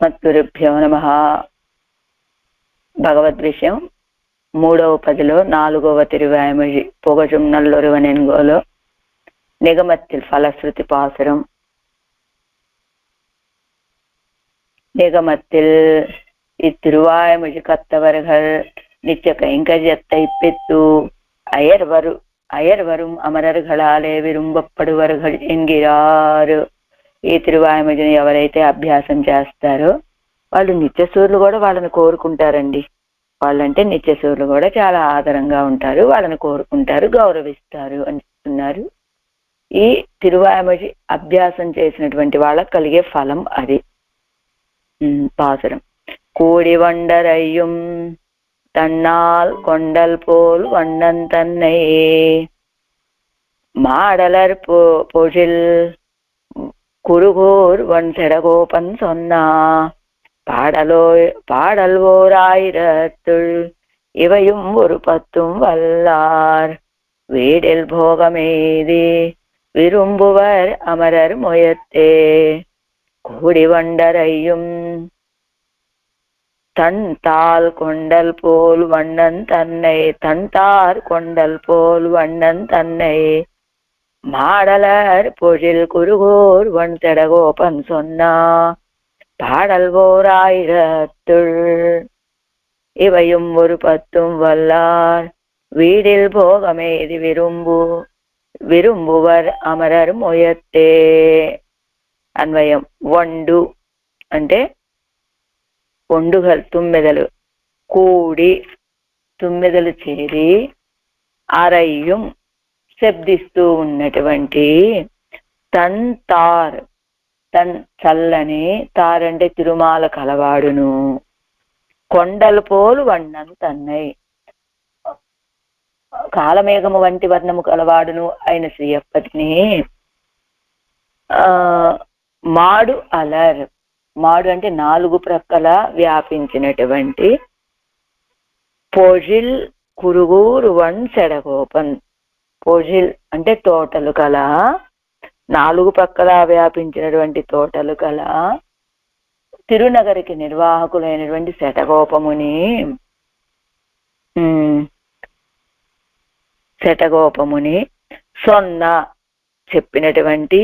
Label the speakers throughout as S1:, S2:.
S1: మద్గురుభ్యో నమః. భగవద్విషయం 3వ పదిలో 4వ తిరువాయ్మొഴി புகழும் நல்லொருவனென்கோலோ நிகமத்தில் ஃபலஸ்ருதி பாசுரம். நிகமத்தில் இத்திருவாய்மொழி கத்தவர்கள் நிச்சய கைங்கரியத்தை பெற்று அயர்வரும் అమరர்களாலே విరుంబப்படுవర్గల్ ఎన్గిరారు. ఈ తిరువాయ్మొழிని ఎవరైతే అభ్యాసం చేస్తారో వాళ్ళు నిత్యసూరులు కూడా వాళ్ళని కోరుకుంటారండి. వాళ్ళంటే నిత్యసూరులు కూడా చాలా ఆదరంగా ఉంటారు, వాళ్ళని కోరుకుంటారు, గౌరవిస్తారు అని చెప్తున్నారు. ఈ తిరువాయ్మొഴి అభ్యాసం చేసినటువంటి వాళ్ళకి కలిగే ఫలం అది. పాసురం. கூடி வண்டரையும் தன்னால் கொண்டல் போல் வண்ணன் தன்னை மாடலர் பொழில் குருகோர் வன் செடகோபன் சொன்னா பாடல்வோர் ஆயிரத்துள் இவையும் ஒரு பத்தும் வல்லார் வீடில் போகமெய்தி விரும்புவர் அமரர் முயத்தே. கூடி வண்டரையும் தன் தாள் கொண்டல் போல் வண்ணன் தன்னை தன்தார் கொண்டல் போல் வண்ணன் தன்னை மாடலர் பொழில் குருகோர் வன் செடகோபன் சொன்னா பாடல்வோர் ஆயிரத்துள் இவையும் ஒரு பத்தும் வல்லார் வீடில் போகமெய்தி విరుంబువర్ అమరర్ మొయత్తే. అన్వయం. వండు అంటే ఒండుగల్ తుమ్మెదలు కూడి తుమ్మెదలు చేరి అరయ్యం శబ్దిస్తూ ఉన్నటువంటి తన్ తార్ తన్ చల్లని తార్ అంటే తిరుమాల కలవాడును కొండల పోలు వಣ್ಣం తన్నై కాలమేఘము వంటి వర్ణము కలవాడును అయిన శ్రీయప్పటిని మాడు అలర్. మాడు అంటే 4 ప్రక్కల వ్యాపించినటువంటి పొజిల్ కురుగూరు వన్ సెడగోపన్. పొజిల్ అంటే తోటలు కల 4 ప్రక్కల వ్యాపించినటువంటి తోటలు కల తిరునగరికి నిర్వాహకులైనటువంటి శటగోపముని సొన్న చెప్పినటువంటి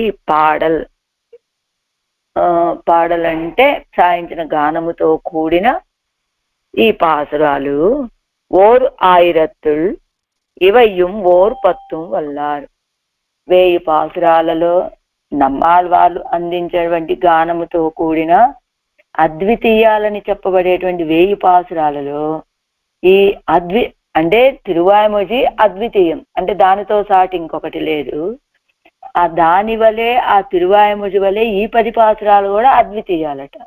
S1: పాడలంటే సాయించిన గానముతో కూడిన ఈ పాసురాలు ఓర్ ఆయిరత్తుల్ ఇవయ్యం ఓర్ పత్తుం వల్లారు. 1000 పాసురాలలో నమ్మాళ్వార్లు అందించేటువంటి గానముతో కూడిన అద్వితీయాలని చెప్పబడేటువంటి 1000 పాసురాలలో ఈ అంటే తిరువాయ్మొഴి అద్వితీయం, అంటే దానితో సాటి ఇంకొకటి లేదు. ఆ దాని వలె ఆ తిరువాయ్మొഴి వలె ఈ 10 పాసురాలు కూడా అద్వితీయాలట.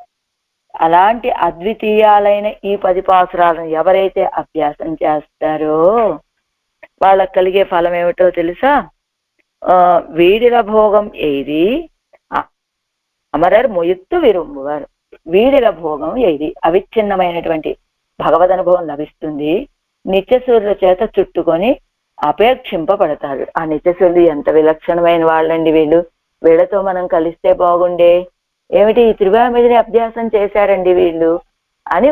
S1: అలాంటి అద్వితీయాలైన ఈ 10 పాసురాలను ఎవరైతే అభ్యాసం చేస్తారో వాళ్ళకి కలిగే ఫలం ఏమిటో తెలుసా? వీడిల భోగం ఏది అమరర్ ముయుత్తు విరుంబువారు. వీడిల భోగం ఏది అవిచ్ఛిన్నమైనటువంటి భగవద్ అనుభవం లభిస్తుంది. నిత్యసూరుల చేత చుట్టుకొని అపేక్షింపబడతారు. ఆ నిత్యసూరులు ఎంత విలక్షణమైన వాళ్ళండి వీళ్ళు. వీళ్ళతో మనం కలిస్తే బాగుండే, ఏమిటి ఈ తిరువాయ్మొഴിని అభ్యాసం చేశారండి వీళ్ళు అని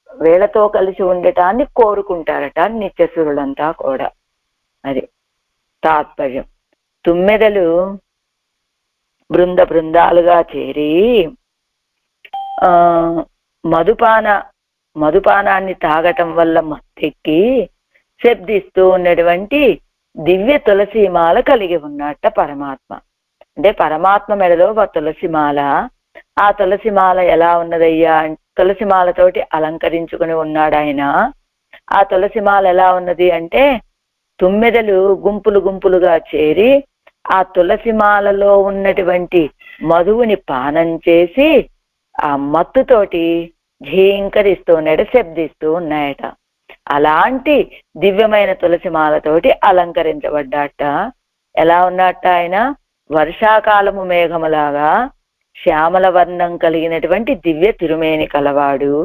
S1: వీళ్ళతో కలిసి ఉండటాన్ని కోరుకుంటారట నిత్యసూరులంతా కూడా. అది తాత్పర్యం. తుమ్మెదలు బృందాలుగా చేరి మధుపానాన్ని తాగటం వల్ల మత్తెక్కి శబ్దిస్తూ ఉన్నటువంటి దివ్య తులసిమాల కలిగి ఉన్నట్ట పరమాత్మ. అంటే పరమాత్మ మెడలో తులసిమాల. ఆ తులసిమాల ఎలా ఉన్నదయ్యా? తులసిమాలతోటి అలంకరించుకుని ఉన్నాడు ఆయన. ఆ తులసిమాల ఎలా ఉన్నది అంటే తుమ్మెదలు గుంపులుగా చేరి ఆ తులసిమాలలో ఉన్నటువంటి మధువుని పానం చేసి ఆ మత్తుతోటి ఝీంకరిస్తూ ఉన్నాయట, శబ్దిస్తూ ఉన్నాయట. అలాంటి దివ్యమైన తులసిమాలతోటి అలంకరించబడ్డాట. ఎలా ఉన్నట్ట ఆయన? వర్షాకాలము మేఘములాగా శ్యామల వర్ణం కలిగినటువంటి దివ్య తిరుమేని కలవాడు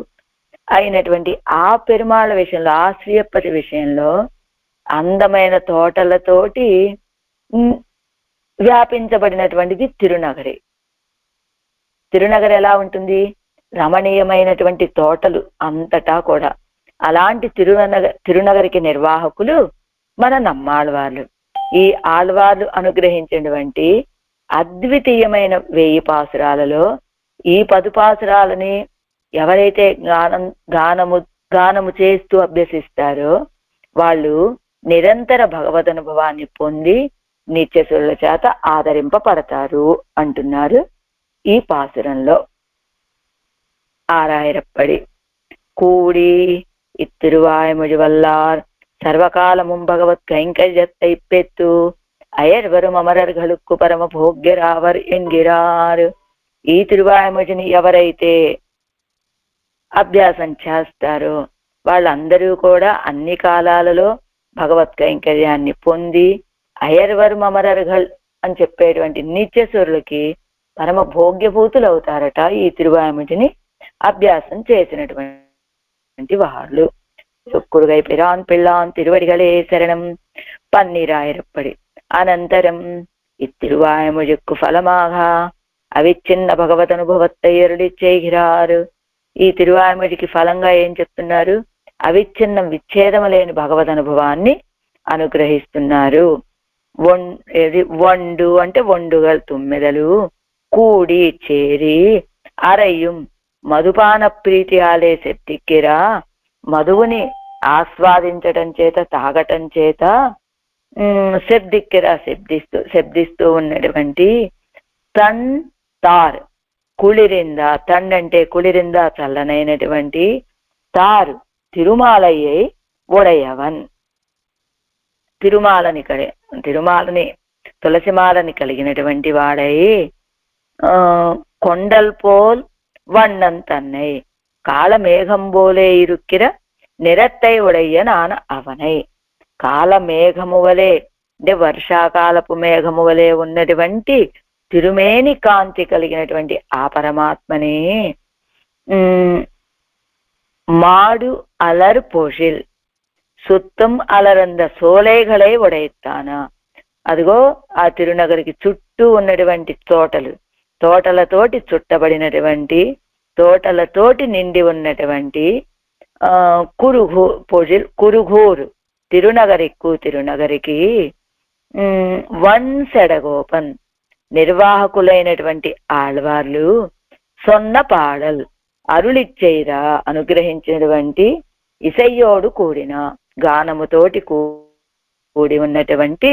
S1: అయినటువంటి ఆ పెరుమాళ విషయంలో, ఆ శ్రీయప్పటి విషయంలో అందమైన తోటలతోటి వ్యాపించబడినటువంటిది తిరునగరి. తిరునగరి ఎలా ఉంటుంది? రమణీయమైనటువంటి తోటలు అంతటా కూడా. అలాంటి తిరునగరికి నిర్వాహకులు మన నమ్మాళ్వార్లు. ఈ ఆళ్వార్లు అనుగ్రహించినటువంటి అద్వితీయమైన 1000 పాసురాలలో ఈ 10 పాసురాలని ఎవరైతే గానము చేస్తూ అభ్యసిస్తారో వాళ్ళు నిరంతర భగవదనుభవాన్ని పొంది నిత్యసురుల చేత ఆదరింపబడతారు అంటున్నారు ఈ పాసురంలో. ஆறாயிரப்படி கூடி இத்திருவாய்மொழி வல்லார் சர்வகாலமும் பகவத் கைங்கரியத்தை பெற்று அயர்வரும் అమరர்களுக்கு పరమ భోగ్యరావర్ ఎన్గిరారు. ఈ తిరువాయ్మొழிని ఎవరైతే అభ్యాసం చేస్తారో వాళ్ళందరూ కూడా అన్ని కాలాలలో భగవత్ కైంకర్యాన్ని పొంది అయర్వరం అమరర్గల్ అని చెప్పేటువంటి నిత్యసురులకి పరమ భోగ్యభూతులు అవుతారట ఈ తిరువాయ్మొழிని అభ్యాసం చేసినటువంటి వాళ్ళు. చుక్కుడుగై పిరాన్ పిల్లాన్ తిరువడిగలే శరణం పన్నీరాయిరప్పడి. అనంతరం ఇత్తిరువాయ్మొழிకు ఫలమాగ అవిచ్ఛిన్న భగవదనుభవத்தை అరుளிச்செய்கிறாరు. ఈ తిరువాయ్మొழிకి ఫలంగా ఏం చెప్తున్నారు? అవిచ్ఛిన్నం విచ్ఛేదము లేని భగవదనుభవాన్ని అనుగ్రహిస్తున్నారు. వండు అంటే వండుగల్ 9 కూడి చేరి అరయ్యం మధుపాన ప్రీతి ఆలే శబ్దిక్కిరా మధువుని ఆస్వాదించటం చేత తాగటం చేత శబ్దిక్కిరా శబ్దిస్తూ ఉన్నటువంటి తన్ తార్ కుళిరింద. తన్ అంటే కుళిరింద చల్లనైనటువంటి, తారు తిరుమాలయ్యై ఉడయవన్ తిరుమాలని తులసిమాలని కలిగినటువంటి వాడై కొండల్ పోల్ వண்ணன் தன்னை కాళమేఘం పోలే ఇరుక్కిర నిరత్తై ఉడయ్య నాన అవనై. కాళమేఘము వలె అంటే వర్షాకాలపు మేఘము వలె ఉన్నటువంటి తిరుమేని కాంతి కలిగినటువంటి ఆ పరమాత్మని మాడు అలర్ పోషిల్ సుత్తం అలరంద సోలేగలై ఉడైతాన. అదిగో ఆ తిరునగరికి చుట్టూ ఉన్నటువంటి తోటలతోటి చుట్టబడినటువంటి, తోటలతోటి నిండి ఉన్నటువంటి కురుఘూరు తిరునగరికి వన్సెడగోపన్ నిర్వాహకులైనటువంటి ఆళ్వార్లు సొన్న పాడల్ అరుళిచ్చేయిరా అనుగ్రహించినటువంటి ఇసయ్యోడు కూడిన గానముతోటి కూడి ఉన్నటువంటి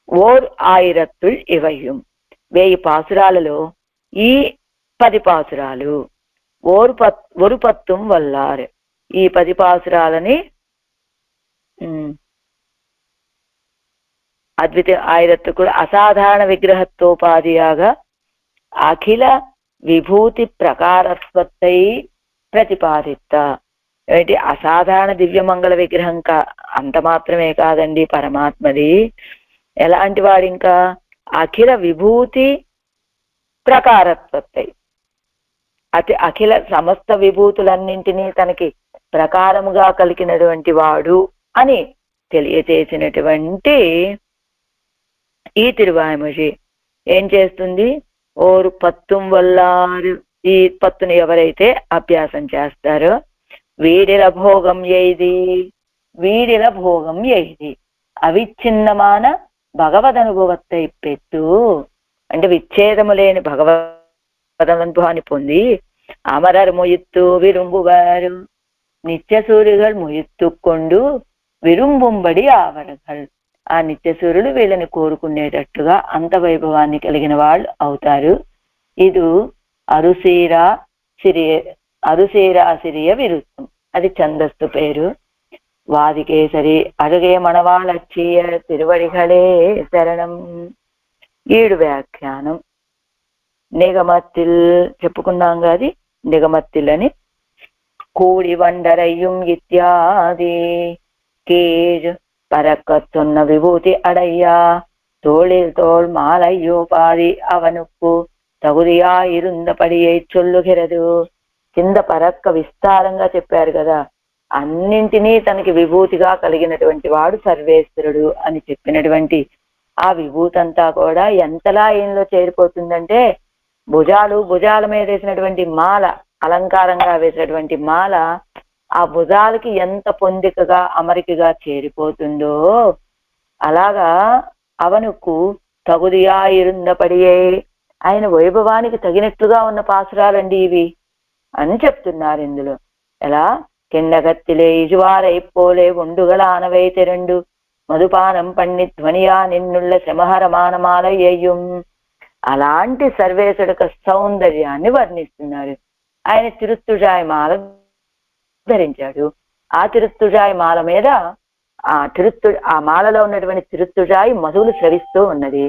S1: ఓర్ ఆయిరత్తుల్ ఇవయ్యం. 1000 పాసురాలలో ఈ 10 పాసురాలు ஒரு பத்தும் వల్లారు. ఈ 10 పాసురాలని అద్వితీయ ఆయిరత్తు కూడా అసాధారణ విగ్రహత్వోపాధియాగా అఖిల విభూతి ప్రకారస్వత్తై ప్రతిపాదిత. ఏంటి అసాధారణ దివ్యమంగళ విగ్రహం అంత మాత్రమే కాదండి పరమాత్మది. ఎలాంటి వాడు? ఇంకా అఖిల విభూతి ప్రకారత్వత్తై అఖిల సమస్త విభూతులన్నింటినీ తనకి ప్రకారముగా కలిగినటువంటి వాడు అని తెలియచేసినటువంటి ఈ తిరువాయ్మొഴి ఏం చేస్తుంది? ఓరు పత్తుం వల్లారు. ఈ పత్తుని ఎవరైతే అభ్యాసం చేస్తారో వీడిల భోగం ఎయిది అవిచ్ఛిన్నమాన భగవదనుభవత్తై పెట్టు అంటే విచ్ఛేదము లేని భగవదనుభవాన్ని పొంది అమరర్ ముయిత్తు విరుంబువారు నిత్యసూరిగల్ ముయిత్తుకొండు విరుంబుంబడి ఆవరగల్. ఆ నిత్యసూరులు వీళ్ళని కోరుకునేటట్టుగా అంత వైభవాన్ని కలిగిన వాళ్ళు అవుతారు. ఇది అరుసీరా సిరియ విరుత్తం. అది ఛందస్సు పేరు. వాదికేసరి అరుగే మణవాళచ్చియ తిరువడిగలే శరణం. 7 వ్యాఖ్యానం. నిగమత్తిల్ చెప్పుకున్నాం కాది, నిగమత్తిల్ అని. కూడి వండరయ్యం ఇత్యాది కీజ్ పరకత్తున్న విభూతి అడయ్యా తోళిల్ తోల్ మాలయ్యోపాది అవనుక్కు తగుదియా ఇరుందపడియై చొల్లుగిరదు. కింద పరక్క విస్తారంగా చెప్పారు కదా, అన్నింటినీ తనకి విభూతిగా కలిగినటువంటి వాడు సర్వేశ్వరుడు అని చెప్పినటువంటి ఆ విభూతి అంతా కూడా ఎంతలా ఏంలో చేరిపోతుందంటే భుజాల మీద వేసినటువంటి మాల అలంకారంగా వేసేటువంటి మాల ఆ భుజాలకి ఎంత పొందికగా అమరికగా చేరిపోతుందో అలాగా అవనుకు తగుదియా ఇరుందపడియే ఆయన వైభవానికి తగినట్లుగా ఉన్న పాసురాలండి ఇవి అని చెప్తున్నారు ఇందులో. ఎలా కిండగత్తిలే ఇజువారై పోలే ఒండుగల ఆనవైతే రెండు మధుపానం పండి ధ్వనియా నిన్నుళ్ళ శ్రమహరమానమాల ఏయ్యం. అలాంటి సర్వేశ్వరుక సౌందర్యాన్ని వర్ణిస్తున్నారు. ఆయన తిరుత్తుజాయి మాల ధరించాడు. ఆ తిరుత్తుజాయి మాల మీద ఆ మాలలో ఉన్నటువంటి తిరుత్తుజాయి మధువులు స్రవిస్తూ ఉన్నది.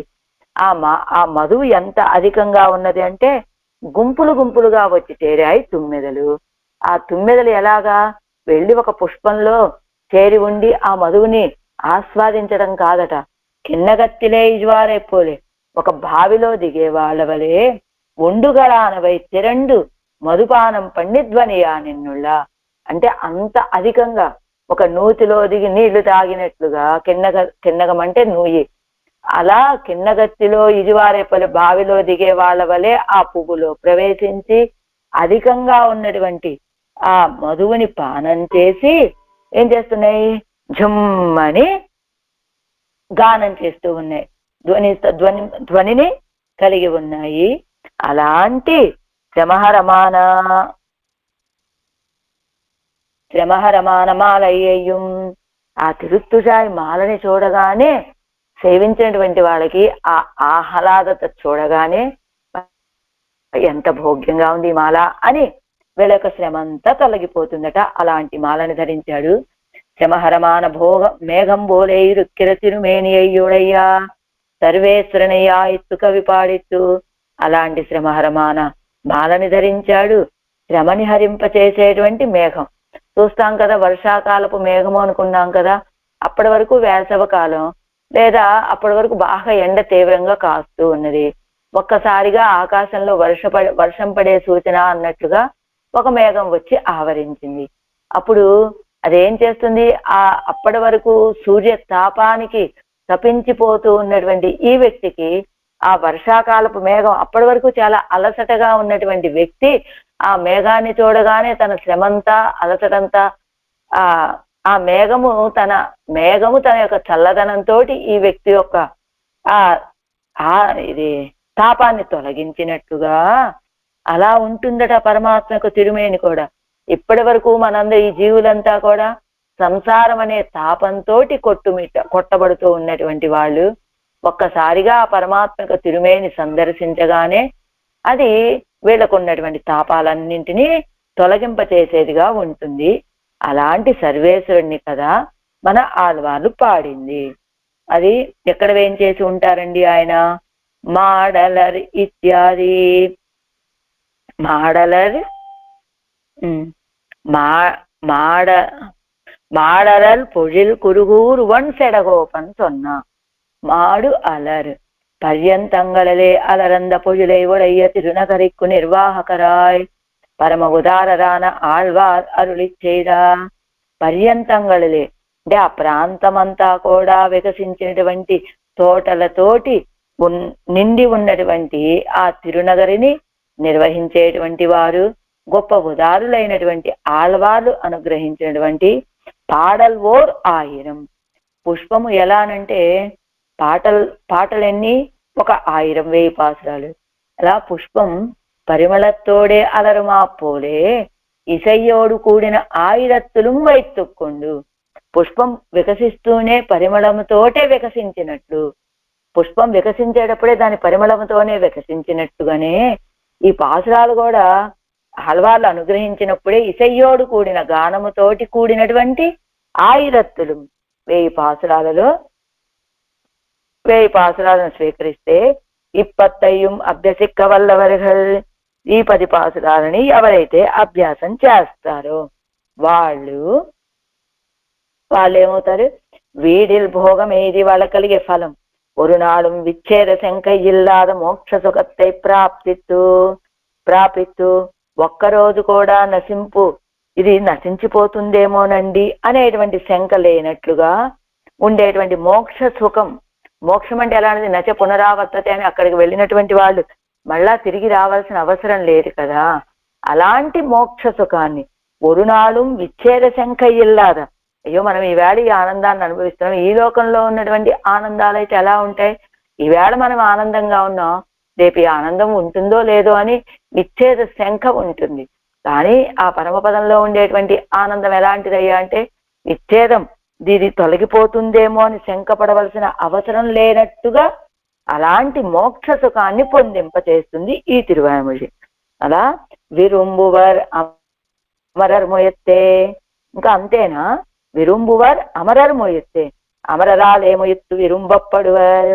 S1: ఆ మధువు ఎంత అధికంగా ఉన్నది అంటే గుంపులు గుంపులుగా వచ్చి చేరాయి తుమ్మెదలు. ఆ తుమ్మెదలు ఎలాగా వెళ్ళి ఒక పుష్పంలో చేరి ఉండి ఆ మధువుని ఆస్వాదించడం కాదట, కిన్నగత్తిలే ఇజ్వారైపోలే ఒక బావిలో దిగే వాళ్ళ వలె ఒండుగలానవై తిరండు మధుపానం పండిధ్వనియా నిన్నుళ్ళ అంటే అంత అధికంగా ఒక నూతిలో దిగి నీళ్లు తాగినట్లుగా కిన్నగం అంటే నూయి, అలా కిన్నగత్తిలో ఇజువారేపల్లి బావిలో దిగే వాళ్ళ వలె ఆ పువ్వులో ప్రవేశించి అధికంగా ఉన్నటువంటి ఆ మధువుని పానం చేసి ఏం చేస్తున్నాయి, ఝుమ్మని గానం చేస్తూ ఉన్నాయి, ధ్వనిని కలిగి ఉన్నాయి. అలాంటి శ్రమహరమానమాలయ్యం ఆ తిరుత్తుజాయి మాలని చూడగానే సేవించినటువంటి వాళ్ళకి ఆ ఆహ్లాదత చూడగానే ఎంత భోగ్యంగా ఉంది ఈ మాల అని వీళ్ళ యొక్క శ్రమంతా తొలగిపోతుందట. అలాంటి మాలని ధరించాడు. శ్రమహరమాన మేఘం బోలేరుక్కిర తిరుమేని అయ్యుడయ్యా సర్వేశ్వరనయ్యా ఇత్తు కవి పాడిత్తు. అలాంటి శ్రమహరమాన మాలని ధరించాడు. శ్రమని హరింపచేసేటువంటి మేఘం చూస్తాం కదా, వర్షాకాలపు మేఘము అనుకున్నాం కదా, అప్పటి వరకు వేసవకాలం లేదా అప్పటి వరకు బాగా ఎండ తీవ్రంగా కాస్తూ ఉన్నది. ఒక్కసారిగా ఆకాశంలో వర్షం పడే సూచన అన్నట్లుగా ఒక మేఘం వచ్చి ఆవరించింది. అప్పుడు అదేం చేస్తుంది, అప్పటి వరకు సూర్య తాపానికి తపించిపోతూ ఉన్నటువంటి ఈ వ్యక్తికి ఆ వర్షాకాలపు మేఘం అప్పటి వరకు చాలా అలసటగా ఉన్నటువంటి వ్యక్తి ఆ మేఘాన్ని చూడగానే తన శ్రమంతా అలసటంతా ఆ మేఘము తన యొక్క చల్లదనంతో ఈ వ్యక్తి యొక్క ఇది తాపాన్ని తొలగించినట్టుగా అలా ఉంటుందట పరమాత్మ యొక్క తిరుమేని కూడా. ఇప్పటి వరకు మనందరూ ఈ జీవులంతా కూడా సంసారం అనే తాపంతో కొట్టబడుతూ ఉన్నటువంటి వాళ్ళు ఒక్కసారిగా ఆ పరమాత్మ యొక్క తిరుమేని సందర్శించగానే అది వీళ్ళకు ఉన్నటువంటి తాపాలన్నింటినీ తొలగింపచేసేదిగా ఉంటుంది. అలాంటి సర్వేశ్వరుణ్ణి కదా మన ఆళ్వార్లు పాడింది. అది ఎక్కడ వేయించేసి ఉంటారండి ఆయన, మాడలర్ ఇత్యాది மாடலர் பொழில் குருகூர் ஒன் செடகோபன் சொன்னா மாடு அலர் பர்யந்தங்களிலே அலரந்த பொழிலை உடைய திருநகரிக்கு నిర్వాహకరాయ్ పరమ ఉదారరాన ఆళ్వార్ అరుళి చేయడా. పర్యంతంగళిలే అంటే ఆ ప్రాంతమంతా కూడా వికసించినటువంటి తోటలతోటి నిండి ఉన్నటువంటి ఆ తిరునగరిని నిర్వహించేటువంటి వారు గొప్ప ఉదారులైనటువంటి ఆళ్వార్లు అనుగ్రహించినటువంటి పాడల్ ఓర్ 1000. పుష్పము ఎలానంటే పాటలన్నీ ఒక 1000 పాసురాలు. అలా పుష్పం పరిమళத்தோடே అలరుమా పోలే ఇసయ్యోడు కూడిన 1000 వైత్తుక్కొండు. పుష్పం వికసిస్తూనే పరిమళముతోటే వికసించినట్లు, పుష్పం వికసించేటప్పుడే దాని పరిమళముతోనే వికసించినట్టుగానే ఈ పాసురాలు కూడా ఆళ్వార్లు అనుగ్రహించినప్పుడే ఇసయ్యోడు కూడిన గానముతోటి కూడినటువంటి 1000 1000 పాసురాలను స్వీకరిస్తే 20 అభ్యసిక్క వల్లవர்கள் ఈ 10 పాసురాలని ఎవరైతే అభ్యాసం చేస్తారో వాళ్ళేమవుతారు, వీడిల్ భోగం ఏది వాళ్ళ కలిగే ఫలం ஒரு நாளும் விச்சேத శంక ఇల్లాద మోక్ష సుఖத்தை ప్రాపిత్తు ఒక్కరోజు కూడా ఇది నశించిపోతుందేమోనండి అనేటువంటి శంక లేనట్లుగా ఉండేటువంటి మోక్ష సుఖం. మోక్షం అంటే ఎలా అనేది నచ పునరావర్తతే అని అక్కడికి వెళ్ళినటువంటి వాళ్ళు మళ్ళా తిరిగి రావాల్సిన అవసరం లేదు కదా. అలాంటి మోక్ష సుఖాన్ని ஒரு நாளும் విచ్ఛేద శంఖ ఇల్లాద. అయ్యో మనం ఈవేళ ఈ ఆనందాన్ని అనుభవిస్తున్నాం, ఈ లోకంలో ఉన్నటువంటి ఆనందాలు అయితే ఎలా ఉంటాయి, ఈవేళ మనం ఆనందంగా ఉన్నాం, రేపు ఈ ఆనందం ఉంటుందో లేదో అని విచ్ఛేద శంఖ ఉంటుంది. కానీ ఆ పరమపదంలో ఉండేటువంటి ఆనందం ఎలాంటిదయ్యా అంటే విచ్ఛేదం, దీది తొలగిపోతుందేమో అని శంఖపడవలసిన అవసరం లేనట్టుగా అలాంటి మోక్ష సుఖాన్ని పొందింపచేస్తుంది ఈ తిరువాయిమొഴി. అలా విరుంబువర్ అమరర్ మొయత్తే. ఇంకా అంతేనా? విరుంబువర్ అమరర్ మొయత్తే, అమరరాలేమొయత్తు విరుంబప్పడువర్.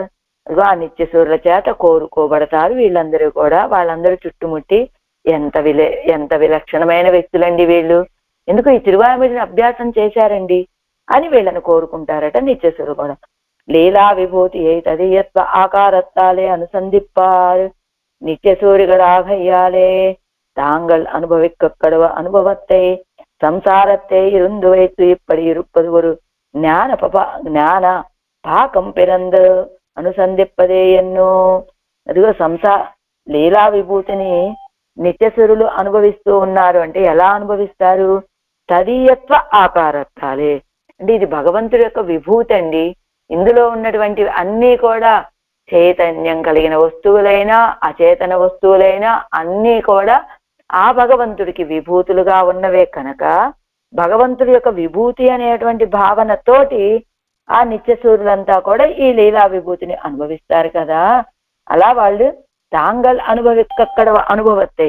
S1: అదిగో ఆ నిత్యసూరుల చేత కోరుకోబడతారు వీళ్ళందరూ కూడా. వాళ్ళందరూ చుట్టుముట్టి ఎంత విలక్షణమైన వ్యక్తులండి వీళ్ళు, ఎందుకు ఈ తిరువాయిమొഴിని అభ్యాసం చేశారండి అని వీళ్ళని కోరుకుంటారట నిత్యసూరు కూడా. లీలా విభూతి తదీయత్వ ஆகாரத்தாலே அனுசந்திப்பார் நித்தியசூரிகளாகையாலே தாங்கள் அனுபவிக்கப்படுவ அனுபவத்தை சம்சாரத்தை இருந்து வைத்து இப்படி இருப்பது ஒரு ஞான பாகம் பிறந்து అనుసంధిప్పదే ఎన్నో. అదిగో లీలా విభూతిని నిత్యసురులు అనుభవిస్తూ ఉన్నారు అంటే ఎలా అనుభవిస్తారు? తదీయత్వ ఆకారత్వాలే. అంటే ఇది భగవంతుడి యొక్క విభూతి అండి. ఇందులో ఉన్నటువంటి అన్నీ కూడా చైతన్యం కలిగిన వస్తువులైనా అచేతన వస్తువులైనా అన్నీ కూడా ఆ భగవంతుడికి విభూతులుగా ఉన్నవే కనుక భగవంతుడి యొక్క విభూతి అనేటువంటి భావనతోటి ఆ నిత్యసూరులంతా కూడా ఈ లీలా విభూతిని అనుభవిస్తారు కదా. అలా వాళ్ళు తాంగల్ అనుభవత్తే,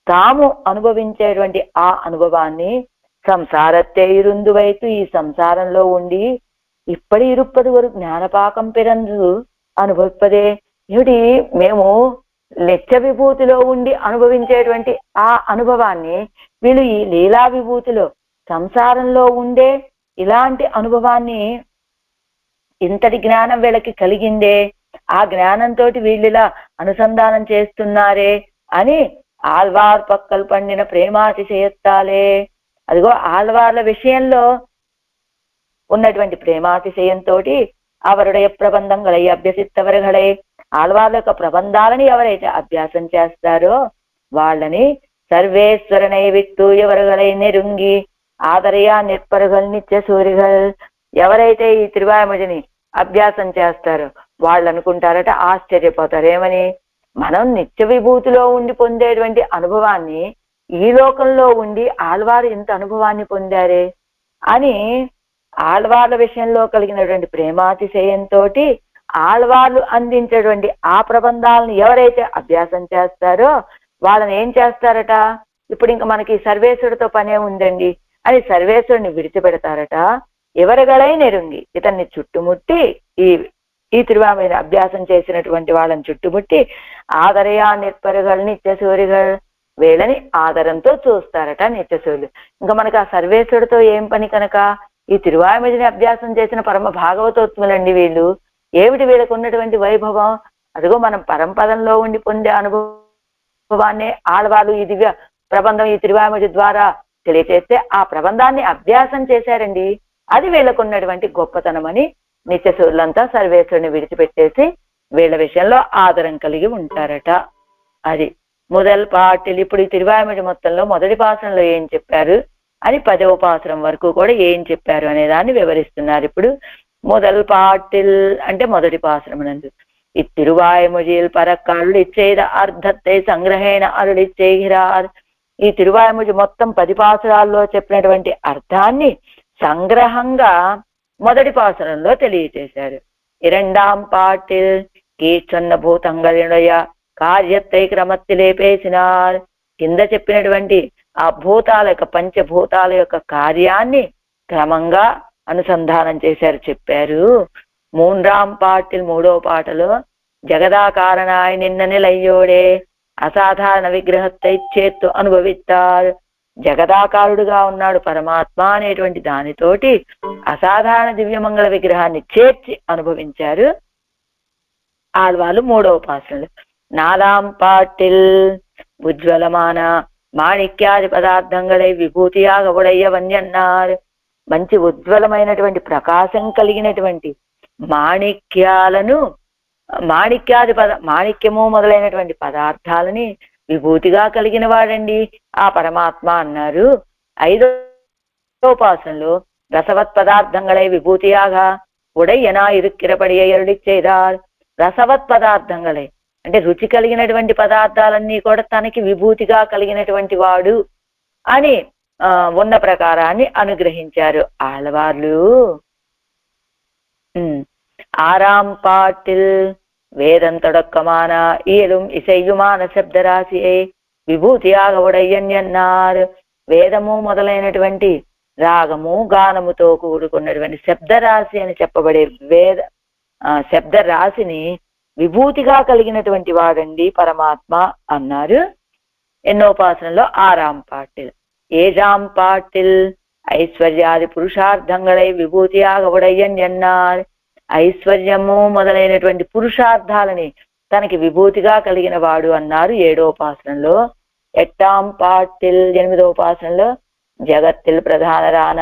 S1: తాము అనుభవించేటువంటి ఆ అనుభవాన్ని సంసారత్తే ఇరుందువైతు, ఈ సంసారంలో ఉండి ఇప్పటి ఇరుప్పది వరకు జ్ఞానపాకం పిరందు అనుభవిప్పదే. ఏమిటి, మేము నిత్య విభూతిలో ఉండి అనుభవించేటువంటి ఆ అనుభవాన్ని వీళ్ళు ఈ లీలా విభూతిలో సంసారంలో ఉండే ఇలాంటి అనుభవాన్ని, ఇంతటి జ్ఞానం వీళ్ళకి కలిగిందే, ఆ జ్ఞానంతో వీళ్ళిలా అనుసంధానం చేస్తున్నారే అని ఆళ్వార్ పక్కలు పండిన ప్రేమాతిశయత్తాలే. అదిగో ఆళ్వార్ల విషయంలో ఉన్నటువంటి ప్రేమాతిశయంతో అవరుடைய ప్రబంధంగళై అభ్యసిత్తవరుగళై, ఆళ్వార్ల యొక్క ప్రబంధాలని ఎవరైతే అభ్యాసం చేస్తారో వాళ్ళని సర్వేశ్వరనై విట్టు ఎవరుగళై నెరుంగి ఆదరయా నిర్పరుగల్ నిత్య సూరిగల్. ఎవరైతే ఈ తిరువాయిమొഴിని అభ్యాసం చేస్తారో వాళ్ళు అనుకుంటారట, ఆశ్చర్యపోతారు. ఏమని? మనం నిత్య విభూతిలో ఉండి పొందేటువంటి అనుభవాన్ని ఈ లోకంలో ఉండి ఆళ్వారు ఇంత అనుభవాన్ని పొందారే అని ఆళ్వార్ల విషయంలో కలిగినటువంటి ప్రేమాతిశయంతో ఆళ్వార్లు అందించేటువంటి ఆ ప్రబంధాలను ఎవరైతే అభ్యాసం చేస్తారో వాళ్ళని ఏం చేస్తారట, ఇప్పుడు ఇంకా మనకి సర్వేశ్వరుడితో పనే ఉందండి అని సర్వేశ్వరుని విడిచిపెడతారట. ఎవరిగళై నెరుంగి, ఇతన్ని చుట్టుముట్టి ఈ తిరువాయిమొഴിని అభ్యాసం చేసినటువంటి వాళ్ళని చుట్టుముట్టి ఆదరయా నిర్పరుగల్ నిత్యసూరిగల్, వీళ్ళని ఆదరంతో చూస్తారట నిత్యసూరులు. ఇంకా మనకి ఆ సర్వేశ్వరుడితో ఏం పని కనుక, ఈ తిరువాయిమొഴിని అభ్యాసం చేసిన పరమ భాగవతోత్ములండి వీళ్ళు. ఏమిటి వీళ్ళకు ఉన్నటువంటి వైభవం? అదిగో మనం పరంపదంలో ఉండి పొందే అనుభవాన్ని ఆళ్వాళ్ళు ఈ దివ్య ప్రబంధం ఈ తిరువాయిమొഴి ద్వారా తెలియచేస్తే ఆ ప్రబంధాన్ని అభ్యాసం చేశారండి. అది వీళ్ళకు ఉన్నటువంటి గొప్పతనం అని నిత్యసూరులంతా సర్వేశ్వరుని విడిచిపెట్టేసి వీళ్ళ విషయంలో ఆదరం కలిగి ఉంటారట. అది మొదల్ పాటిల్. ఇప్పుడు ఈ తిరువాయిమొഴి మొత్తంలో మొదటి పాసరంలో ఏం చెప్పారు అని 10వ పాసరం వరకు కూడా ఏం చెప్పారు అనే దాన్ని వివరిస్తున్నారు. ఇప్పుడు మొదల్ పాటిల్ అంటే మొదటి పాసరం నందు ఇత్తిరువాయిమొழியில் పరకాళ్ళు ఇచ్చేద అర్థத்தை సంగ్రహేణ అరుడిచ్చేగిరార్. ఈ తిరువాయిమొഴి మొత్తం 10 పాసరాల్లో చెప్పినటువంటి అర్థాన్ని సంగ్రహంగా మొదటి పాసరంలో తెలియచేశారు. இரண்டாம் பாட்டில் కీచన్న భూతంగళినయ కార్యத்தை క్రమత్తిలే పేసినార్. కింద చెప్పినటువంటి ఆ భూతాల యొక్క పంచభూతాల యొక్క కార్యాన్ని క్రమంగా అనుసంధానం చేశారు, చెప్పారు. మూండ్రాం పాటిల్ మూడో పాటలో జగదాకారణాయ నిన్న నిలయ్యోడే అసాధారణ విగ్రహத்தை చేత్తు అనుభవిస్తారు. జగదాకారుడుగా ఉన్నాడు పరమాత్మ అనేటువంటి దానితోటి అసాధారణ దివ్యమంగళ విగ్రహాన్ని చేర్చి అనుభవించారు ఆళ్వాళ్ళు 3వ పాసరంలో. 4ஆம் பாட்டில் ఉజ్వలమాన మాణిక్యాది పదార్థంగళై విభూతియాగ ఉడయ్యవన్నీ అన్నారు. మంచి ఉజ్వలమైనటువంటి ప్రకాశం కలిగినటువంటి మాణిక్యాలను మాణిక్యము మొదలైనటువంటి పదార్థాలని విభూతిగా కలిగిన వాడండి ఆ పరమాత్మ అన్నారు. 5వ ఉపాసనలో రసవత్ పదార్థంగళై విభూతియాగ ఉడయ్యనా ఇరుక్కిరపడియ ఎరుడిచ్చేదార్. రసవత్ పదార్థంగళై అంటే రుచి కలిగినటువంటి పదార్థాలన్నీ కూడా తనకి విభూతిగా కలిగినటువంటి వాడు అని ఉన్న ప్రకారాన్ని అనుగ్రహించారు ఆళ్వార్లు. 6ஆம் பாட்டில் வேதம் தொடக்கமான இயலும் இசையுமான శబ్దరాశియే విభూతియాగ ఉడయ్యన్ అన్నారు. వేదము మొదలైనటువంటి రాగము గానముతో కూడుకున్నటువంటి శబ్దరాశి అని చెప్పబడే శబ్దరాశిని విభూతిగా కలిగినటువంటి వాడండి పరమాత్మ అన్నారు. ఎన్నోపాసనలో 6ஆம் பாட்டில். 7ஆம் பாட்டில் ఐశ్వర్యాది పురుషార్థంగళై విభూతియాగ ఉడయ్యన్ అన్నారు. ఐశ్వర్యము మొదలైనటువంటి పురుషార్థాలని తనకి విభూతిగా కలిగిన వాడు అన్నారు 7వ ఉపాసనలో. 8ஆம் பாட்டில் 8వ ఉపాసనలో జగత్తిల్ ప్రధానరాన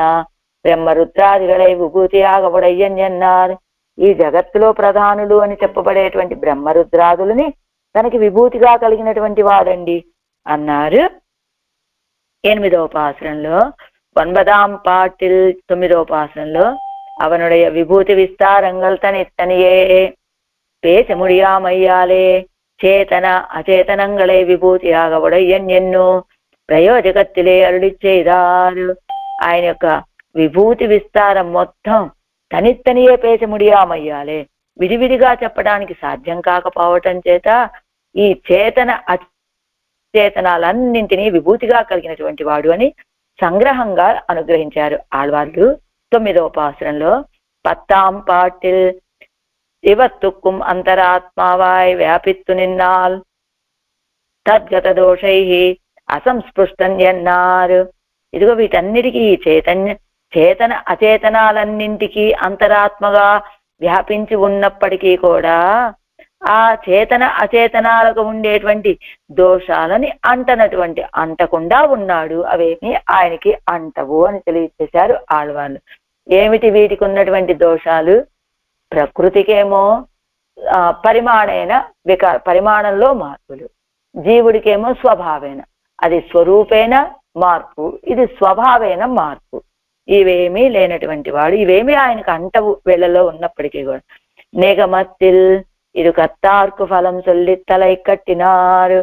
S1: బ్రహ్మరుద్రాదిగళై విభూతియాగ ఉడయ్యన్ అన్నారు. ఈ జగత్తులో ప్రధానులు అని చెప్పబడేటువంటి బ్రహ్మరుద్రాదులని తనకి విభూతిగా కలిగినటువంటి వాడండి అన్నారు 8వ ఉపాసనలో. 9ஆம் பாட்டில் 9వ ఉపాసనలో அவனுடைய விபூதி விஸ்தாரங்கள் தனித்தனியே பேச முடியாமையாலே చేతన అచేతనంగళే విభూతియాగ ఉడయ్యన్ ఎన్నో ప్రయోజకత్తిలే అరుడి చేదారు. ఆయన యొక్క విభూతి విస్తారం మొత్తం తనిత్తనియే పేచ ముడియామయ్యాలే విడివిడిగా చెప్పడానికి సాధ్యం కాకపోవటం చేత ఈ చేతన అచేతనాలన్నింటినీ విభూతిగా కలిగినటువంటి వాడు అని సంగ్రహంగా అనుగ్రహించారు ఆళ్వార్లు 9వ ఉపాసనలో. 10ஆம் பாட்டில் శివత్తుక్కుం అంతరాత్మావాయ్ వ్యాపిత్తు నిన్నాల్ తద్గత దోషై అసంస్పృష్టం అన్నారు. ఇదిగో వీటన్నిటికీ చేతన అచేతనాలన్నింటికీ అంతరాత్మగా వ్యాపించి ఉన్నప్పటికీ కూడా ఆ చేతన అచేతనాలకు ఉండేటువంటి దోషాలని అంటకుండా ఉన్నాడు. అవేమి ఆయనకి అంటవు అని తెలియజేశారు ఆళ్వార్లు. ఏమిటి వీటికి ఉన్నటువంటి దోషాలు? ప్రకృతికేమో పరిమాణంలో మార్పులు, జీవుడికేమో స్వభావేన, అది స్వరూపేణ మార్పు, ఇది స్వభావేన మార్పు. ఇవేమీ లేనటువంటి వాడు, ఇవేమీ ఆయనకు అంటవు వేళలో ఉన్నప్పటికీ కూడా. నిగమత్తిల్ ఇది కత్తార్కు ఫలం చొల్లి తలై కట్టినారు.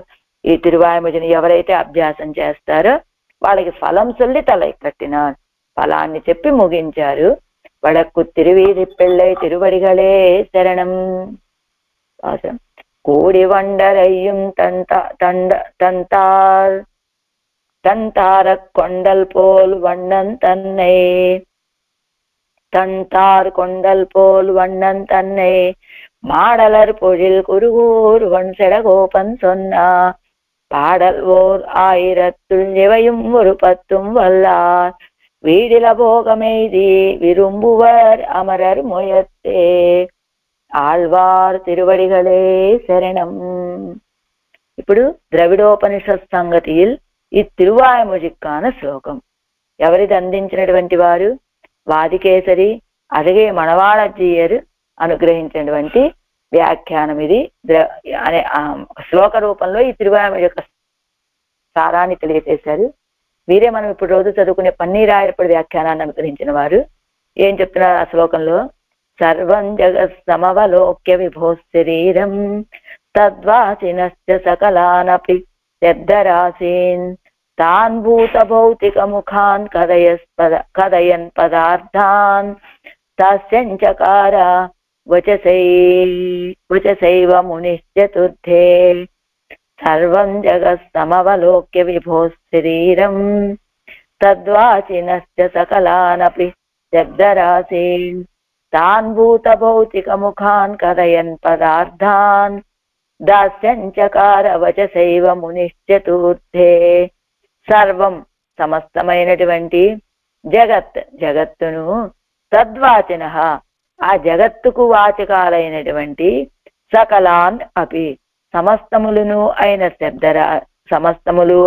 S1: ఈ తిరువాయుమజని ఎవరైతే అభ్యాసం చేస్తారో వాళ్ళకి ఫలం చొల్లి తలై కట్టినారు, ఫలాన్ని చెప్పి ముగించారు. వడక్కు తిరువీధి పెళ్ళై తిరువడిగలే శరణం. కూడి వండరయ్యం தந்தார கொண்டல் போல் வண்ணன் தன்னை தந்தார் கொண்டல் போல் வண்ணன் தன்னை மாடலர் பொழில் குருகூர் வன் செடகோபன் சொன்னா பாடல் ஓர் 1000த்துள் இவையும் ஒரு 10ம் வல்லார் వీడిల భోగమైది విరుంబువర్ అమరర్ మొయత్తే ఆళ్వార్ తిరువడిగలే శరణం. ఇప్పుడు ద్రవిడోపనిషత్ సంగతిயில் ఇత్తిరువాయుమొழிக்கான శ్లోకం ఎవరిది అందించినటువంటి వారు? వాదికేసరి అరగే మణవాళజీయర్ అనుగ్రహించినటువంటి వ్యాఖ్యానం ఇది. అనే శ్లోక రూపంలో ఈ తిరువాయుమ యొక్క సారాన్ని తెలియజేశారు. వీరే మనం ఇప్పుడు రోజు చదువుకునే పన్నీరాయరపడి వ్యాఖ్యానాన్ని అనుగ్రహించిన వారు. ఏం చెప్తున్నారు ఆ శ్లోకంలో? సర్వం జగత్ సమవలోక్య విభో శరీరం తద్వాసినశ్చ సకలానపి శబ్దరాశీన్ తాన్ భూత భౌతిక ముఖాన్ కదయన్ పదార్థాన్ తస్యంచకార వచసైవ మునిశ్చతుర్థే. సర్వం జగత్ సమవలోక్య విభో శరీరం తద్వాసినశ్చ సకలానపి శబ్దరాశీన్ తాన్ భూత భౌతిక ముఖాన్ కదయన్ పదార్థాన్ దాస్యంచకార వచసైవ మునిశ్చతుర్థే. సర్వం సమస్తమైనటువంటి జగత్తును తద్వాచిన ఆ జగత్తుకు వాచకాలైనటువంటి సకలాన్ అపి సమస్తములు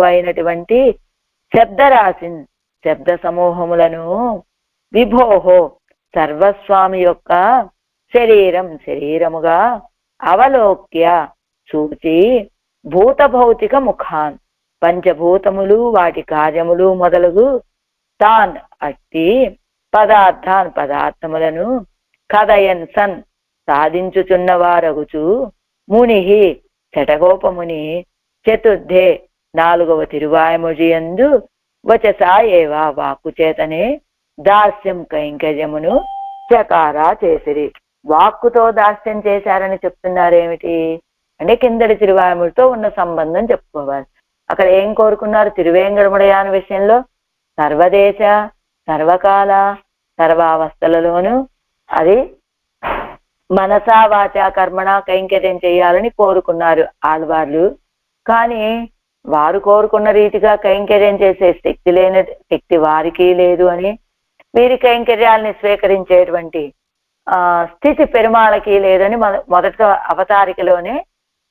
S1: అయినటువంటి శబ్దరాశిన్ శబ్ద సమూహములను విభోహో సర్వస్వామి యొక్క శరీరముగా అవలోక్య చూచి భూత భౌతిక ముఖాన్ పంచభూతములు వాటి కార్యములు మొదలగు తాన్ అట్టి పదార్థములను కథయన్ సన్ సాధించుచున్నవారగుచు ముని శటగోపముని చతుర్థే 4వ తిరువాయముజియందు వచసా ఏవా వాక్కు చేతనే దాస్యం కైంకర్యమును చకారా చేసిరి. వాక్కుతో దాస్యం చేశారని చెప్తున్నారేమిటి అంటే కిందటి తిరువాయముడితో ఉన్న సంబంధం చెప్పుకోవాలి. అక్కడ ఏం కోరుకున్నారు? తిరువేంకటముడయాన విషయంలో సర్వదేశ సర్వకాల సర్వావస్థలలోనూ అది మనసా వాచా కర్మణ కైంకర్యం చేయాలని కోరుకున్నారు ఆళ్వార్లు. కానీ వారు కోరుకున్న రీతిగా కైంకర్యం చేసే శక్తి వారికి లేదు అని, వీరి కైంకర్యాలని స్వీకరించేటువంటి స్థితి పెరుమాళకి లేదని మొదట అవతారికలోనే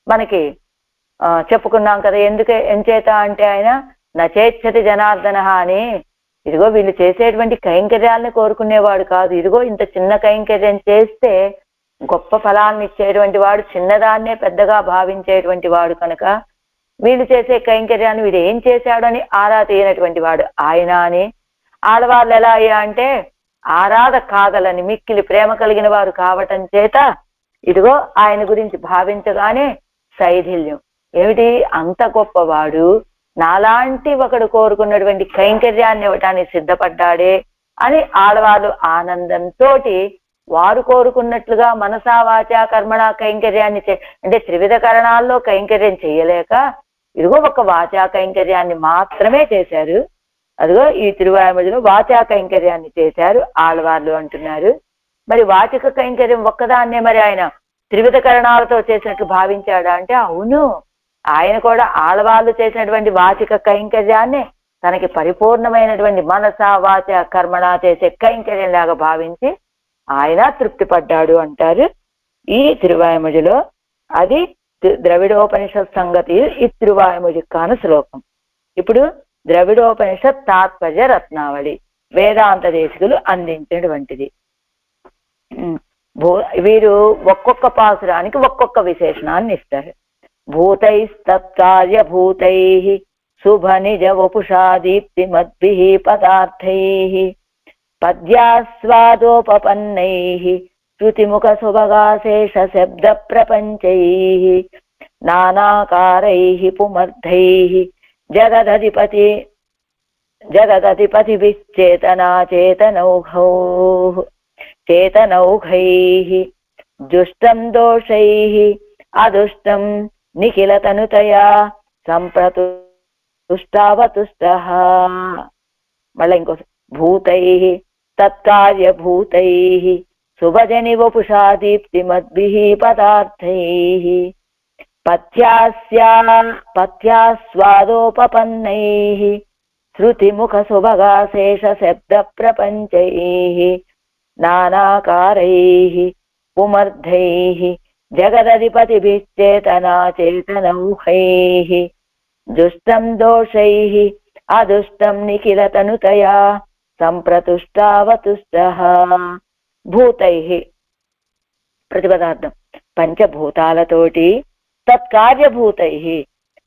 S1: మనకి చెప్పుకున్నాం కదా. ఎంచేత అంటే ఆయన నచేచ్చతి జనార్దన అని, ఇదిగో వీళ్ళు చేసేటువంటి కైంకర్యాలని కోరుకునేవాడు కాదు, ఇదిగో ఇంత చిన్న కైంకర్యం చేస్తే గొప్ప ఫలాన్ని ఇచ్చేటువంటి వాడు, చిన్నదాన్నే పెద్దగా భావించేటువంటి వాడు కనుక వీళ్ళు చేసే కైంకర్యాన్ని వీడు ఏం చేశాడని ఆరా తీయనటువంటి వాడు ఆయన అని. ఆడవాళ్ళు ఎలా అయ్యా అంటే ఆరాధ కాదలని మిక్కిలి ప్రేమ కలిగిన వారు కావటం చేత ఇదిగో ఆయన గురించి భావించగానే శైథిల్యం ఏమిటి, అంత గొప్పవాడు నాలాంటి ఒకడు కోరుకున్నటువంటి కైంకర్యాన్ని ఇవ్వటానికి సిద్ధపడ్డాడే అని ఆడవాళ్ళు ఆనందంతో వారు కోరుకున్నట్లుగా మనసా వాచా కర్మణ కైంకర్యాన్ని అంటే త్రివిధ కరణాల్లో కైంకర్యం చేయలేక ఇదిగో ఒక వాచా కైంకర్యాన్ని మాత్రమే చేశారు. అదిగో ఈ తిరువాయముడిలో వాచా కైంకర్యాన్ని చేశారు ఆళ్వార్లు అంటున్నారు. మరి వాచిక కైంకర్యం ఒక్కదాన్నే మరి ఆయన త్రివిధ కరణాలతో చేసినట్లు భావించాడా అంటే అవును, ఆయన కూడా ఆళ్వార్లు చేసినటువంటి వాచిక కైంకర్యాన్ని తనకి పరిపూర్ణమైనటువంటి మనసా వాచ కర్మణ చేసే కైంకర్యం లాగా భావించి ఆయన తృప్తి పడ్డాడు అంటారు ఈ తిరువాయముడిలో. అది ద్రవిడోపనిషత్ సంగతి ఈ తిరువాయముడి కాను శ్లోకం. ఇప్పుడు ద్రవిడోపనిషత్ తాత్పర్య రత్నావళి వేదాంత దేశికులు అందించినటువంటిది. వీరు ఒక్కొక్క పాసురానికి ఒక్కొక్క విశేషణాన్ని ఇస్తారు. భూతైస్తత్కార్య భూతై శుభ నిజ వపుషా దీప్తి మద్భిః పదార్థైః పద్యాస్వాదోపపన్నైః శృతిముఖ సుభగాశేష శబ్ద ప్రపంచైః నానాకారైః పుమర్థైః జగదధిపతిభిశ్చేతనా చేతనౌఘైః దుష్టం దోషైః అదుష్టం నిఖిలతనుతయా సంప్రతుష్టావతుష్టః. మళ్ళీ ఇంకో భూతైః తత్కార్యభూతైః శుభజని వపుషా దీప్తి మద్భిః పదార్థైః పథ్యాస్వాదోపపన్నైః శృతిముఖ సుభగాశేష శబ్ద ప్రపంచైః నానాకారైః పుమర్థైః జగదధిపతిభిశ్చేతనా చేతనౌఘైః దుష్టం దోషైః అదుష్టం నిఖిలతనుతయా సంప్రతుష్టావతుష్టః. భూతైః ప్రతిపదార్థం పంచభూతాలతోటి, తత్కార్యభూతైః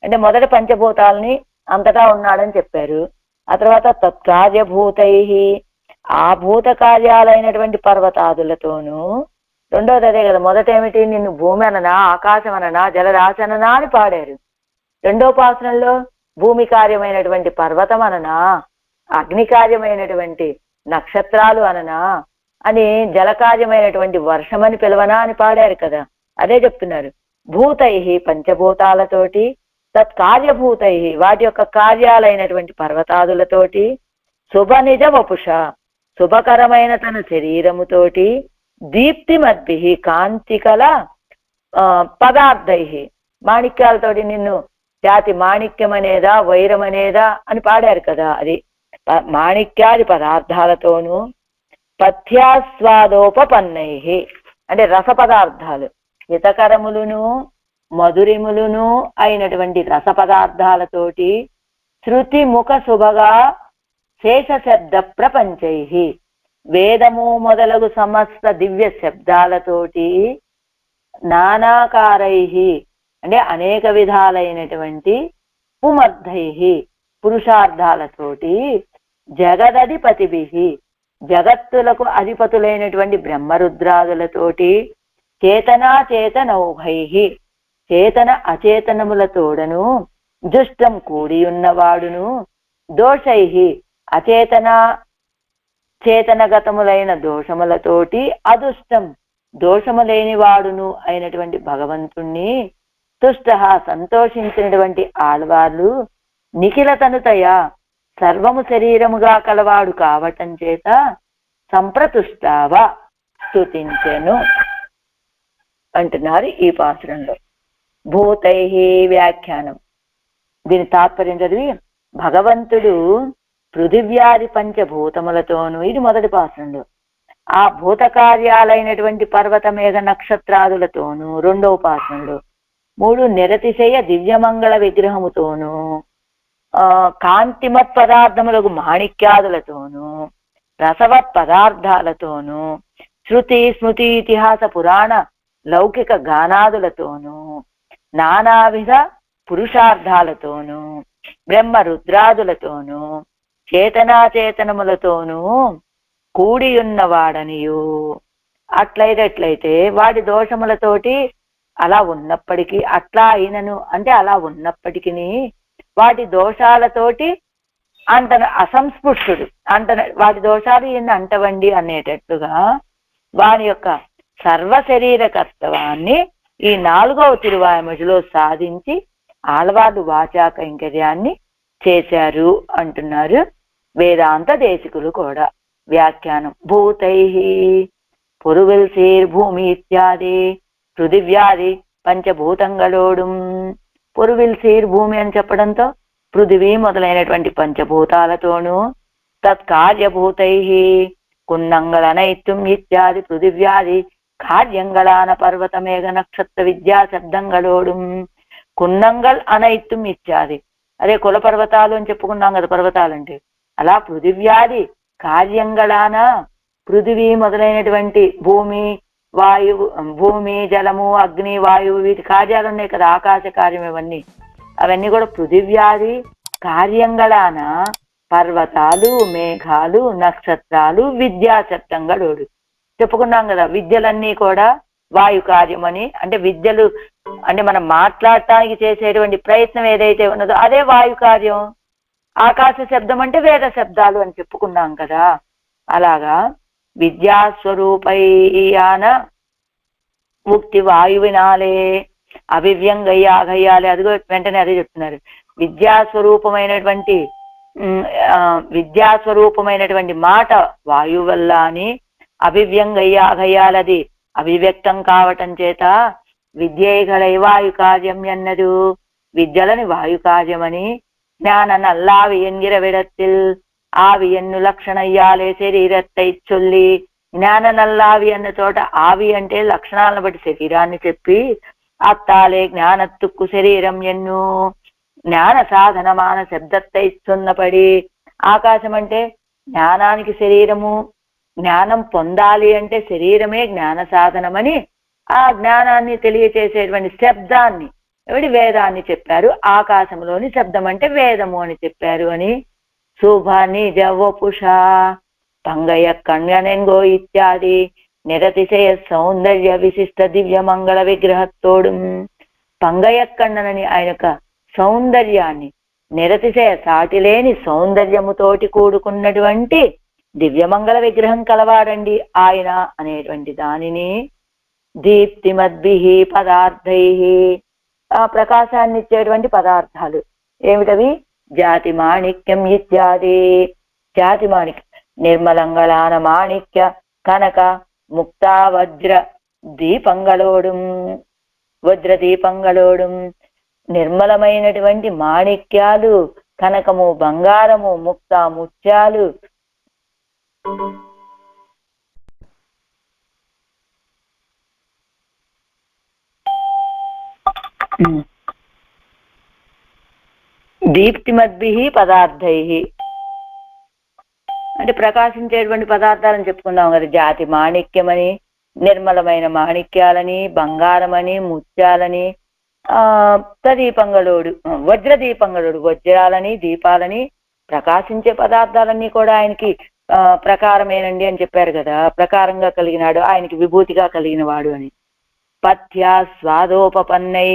S1: అంటే మొదట పంచభూతాలని అంతటా ఉన్నాడని చెప్పారు. ఆ తర్వాత తత్కార్యభూతైః ఆ భూత కార్యాలైనటువంటి పర్వతాదులతోనూ, రెండోది అదే కదా, మొదట ఏమిటి నిన్ను భూమి అననా ఆకాశం అననా జలరాశి అననా అని పాడారు. రెండో పాసనంలో భూమి కార్యమైనటువంటి పర్వతం అననా అగ్ని కార్యమైనటువంటి నక్షత్రాలు అననా అని జలకార్యమైనటువంటి వర్షమని పిలవనా అని పాడారు కదా. అదే చెప్తున్నారు. భూతైః పంచభూతాలతోటి, తత్కార్యభూతై వాటి యొక్క కార్యాలైనటువంటి పర్వతాదులతోటి, శుభనిజ వపుష శుభకరమైన తన శరీరముతోటి, దీప్తి మద్భిః కాంతికల పదార్థై మాణిక్యాలతోటి నిన్ను జాతి మాణిక్యం అనేదా వైరం అనేదా అని పాడారు కదా. అది మాణిక్యాది పదార్థాలతోనూ, పథ్యాస్వాదోపపన్నై అంటే రస పదార్థాలు హితకరములును మధురిములును అయినటువంటి రస పదార్థాలతోటి, శృతి ముఖ శుభగా శేష శబ్ద ప్రపంచై వేదము మొదలగు సమస్త దివ్య శబ్దాలతోటి, నానాకారై అంటే అనేక విధాలైనటువంటి పుమర్థై పురుషార్థాలతోటి జగదధిపతిభి జగత్తులకు అధిపతులైనటువంటి బ్రహ్మరుద్రాదులతోటి చేతనాచేతనౌభై చేతన అచేతనములతోడను దుష్టం కూడి ఉన్నవాడును దోషై అచేతన చేతనగతములైన దోషములతోటి అదుష్టం దోషము లేని వాడును అయినటువంటి భగవంతుణ్ణి తుష్ట సంతోషించినటువంటి ఆళ్వార్లు నిఖిలతనుతయ సర్వము శరీరముగా కలవాడు కావటం చేత సంప్రతుష్టావ స్తుతించెను అంటున్నారు ఈ పాసురంలో. భూతై వ్యాఖ్యానం. దీని తాత్పర్యం చదివి భగవంతుడు పృథివ్యాది పంచభూతములతోనూ, ఇది మొదటి పాసురంలో, ఆ భూత కార్యాలైనటువంటి పర్వత మేఘ నక్షత్రాదులతోనూ రెండవ పాసురంలో, 3 నిరతిశయ దివ్యమంగళ విగ్రహముతోనూ కాంతిమత్ పదార్థములకు మాణిక్యాదులతోనూ రసవత్ పదార్థాలతోనూ శృతి స్మృతి ఇతిహాస పురాణ లౌకిక గానాదులతోనూ నానావిధ పురుషార్థాలతోనూ బ్రహ్మ రుద్రాదులతోనూ చేతనాచేతనములతోనూ కూడి ఉన్నవాడనియు. అట్లయితే వాడి దోషములతోటి అలా ఉన్నప్పటికీ, అట్లా అయినను అంటే అలా ఉన్నప్పటికీ వాటి దోషాలతోటి అంటన అసంస్పృష్టుడు, వాటి దోషాలు ఈయన అంటవండి అనేటట్లుగా వాని యొక్క సర్వ శరీరకర్తవాన్ని ఈ 4వ తిరువాయిమొழிలో సాధించి ఆళ్వార్లు వాచా కైంకర్యాన్ని చేశారు అంటున్నారు వేదాంత దేశికులు కూడా. వ్యాఖ్యానం. భూతై పొరువిల్సీర్ భూమి ఇత్యాది పృథివ్యాది పంచభూతంగళోడు. పొరువిల్సీర్ భూమి అని చెప్పడంతో పృథివీ మొదలైనటువంటి పంచభూతాలతోనూ తత్కార్యభూతై కున్నంగళనైత్యం ఇత్యాది పృథివ్యాది కార్యంగళాన పర్వత మేఘ నక్షత్ర విద్యా శబ్దంగళోడు. కున్నంగల్ అనైత్యం ఇత్యాది, అదే కుల పర్వతాలు అని చెప్పుకున్నాం కదా పర్వతాలంటే, అలా పృథివ్యాది కార్యంగళాన పృథివీ మొదలైనటువంటి భూమి వాయువు, భూమి జలము అగ్ని వాయువు వీటి కార్యాలు ఉన్నాయి కదా, ఆకాశ కార్యం ఇవన్నీ, అవన్నీ కూడా పృథివ్యాది కార్యంగళాన పర్వతాలు మేఘాలు నక్షత్రాలు విద్యా శబ్దంగళోడు. చెప్పుకున్నాం కదా విద్యలన్నీ కూడా వాయు కార్యం అని, అంటే విద్యలు అంటే మనం మాట్లాడటానికి చేసేటువంటి ప్రయత్నం ఏదైతే ఉన్నదో అదే వాయు కార్యం. ఆకాశ శబ్దం అంటే వేద శబ్దాలు అని చెప్పుకున్నాం కదా. అలాగా విద్యాస్వరూపైయాన ముక్తి వాయువినాలే అభివ్యంగయ్యాగయ్యాలి, అదిగో వెంటనే అదే చెప్తున్నారు. విద్యాస్వరూపమైనటువంటి మాట వాయువు వల్ల అని, అభివ్యంగయ్యాగయ్యాలది అభివ్యక్తం కావటం చేత విద్యేగళై వాయు కార్యం ఎన్నదు, విద్యలని వాయు కార్యమని. జ్ఞాన నల్లావి ఎన్గిర విడத்தில் ఆవి ఎన్ను లక్షణయ్యాలే శరీరత్తై చొల్లి. జ్ఞాన నల్లావి అన్న చోట ఆవి అంటే లక్షణాలను బట్టి శరీరాన్ని చెప్పి, అత్తాలే జ్ఞానత్తుక్కు శరీరం ఎన్ను జ్ఞాన సాధనమాన శబ్దత్తై చున్నపడి. ఆకాశం అంటే జ్ఞానానికి శరీరము, జ్ఞానం పొందాలి అంటే శరీరమే జ్ఞాన సాధనమని ఆ జ్ఞానాన్ని తెలియచేసేటువంటి శబ్దాన్ని ఎవడి వేదాన్ని చెప్పారు. ఆకాశంలోని శబ్దం అంటే వేదము అని చెప్పారు అని. శుభ నిజ వపుష పంగయ కణ్యనెంగో ఇత్యాది నిరతిశయ సౌందర్య విశిష్ట దివ్య మంగళ విగ్రహతోడు. పంగయ కണ്ണనని ఆయన యొక్క సౌందర్యాన్ని, నిరతిశయ సాటిలేని సౌందర్యముతోటి కూడుకున్నటువంటి దివ్యమంగళ విగ్రహం కలవాడండి ఆయన అనేటువంటి దానిని దీప్తిమద్భి పదార్థై, ఆ ప్రకాశాన్ని ఇచ్చేటువంటి పదార్థాలు ఏమిటవి? జాతి మాణిక్యం ఇత్యాది. జాతి మాణిక్యం నిర్మలంగళాన మాణిక్య కనక ముక్తా వజ్ర దీపంగళోడు. వజ్ర దీపంగళోడు నిర్మలమైనటువంటి మాణిక్యాలు, కనకము బంగారము, ముక్త ముత్యాలు, దీప్తిమద్భి పదార్థై అంటే ప్రకాశించేటువంటి పదార్థాలని చెప్పుకున్నాం కదా. జాతి మాణిక్యమని, నిర్మలమైన మాణిక్యాలని, బంగారమని, ముత్యాలని, ప్రదీపంగళోడు, వజ్రదీపంగళుడు, వజ్రాలని దీపాలని ప్రకాశించే పదార్థాలన్నీ కూడా ఆయనకి ప్రకారమేనండి అని చెప్పారు కదా. ప్రకారంగా కలిగినాడు, ఆయనకి విభూతిగా కలిగిన వాడు అని. పథ్యా స్వాదోపపన్నై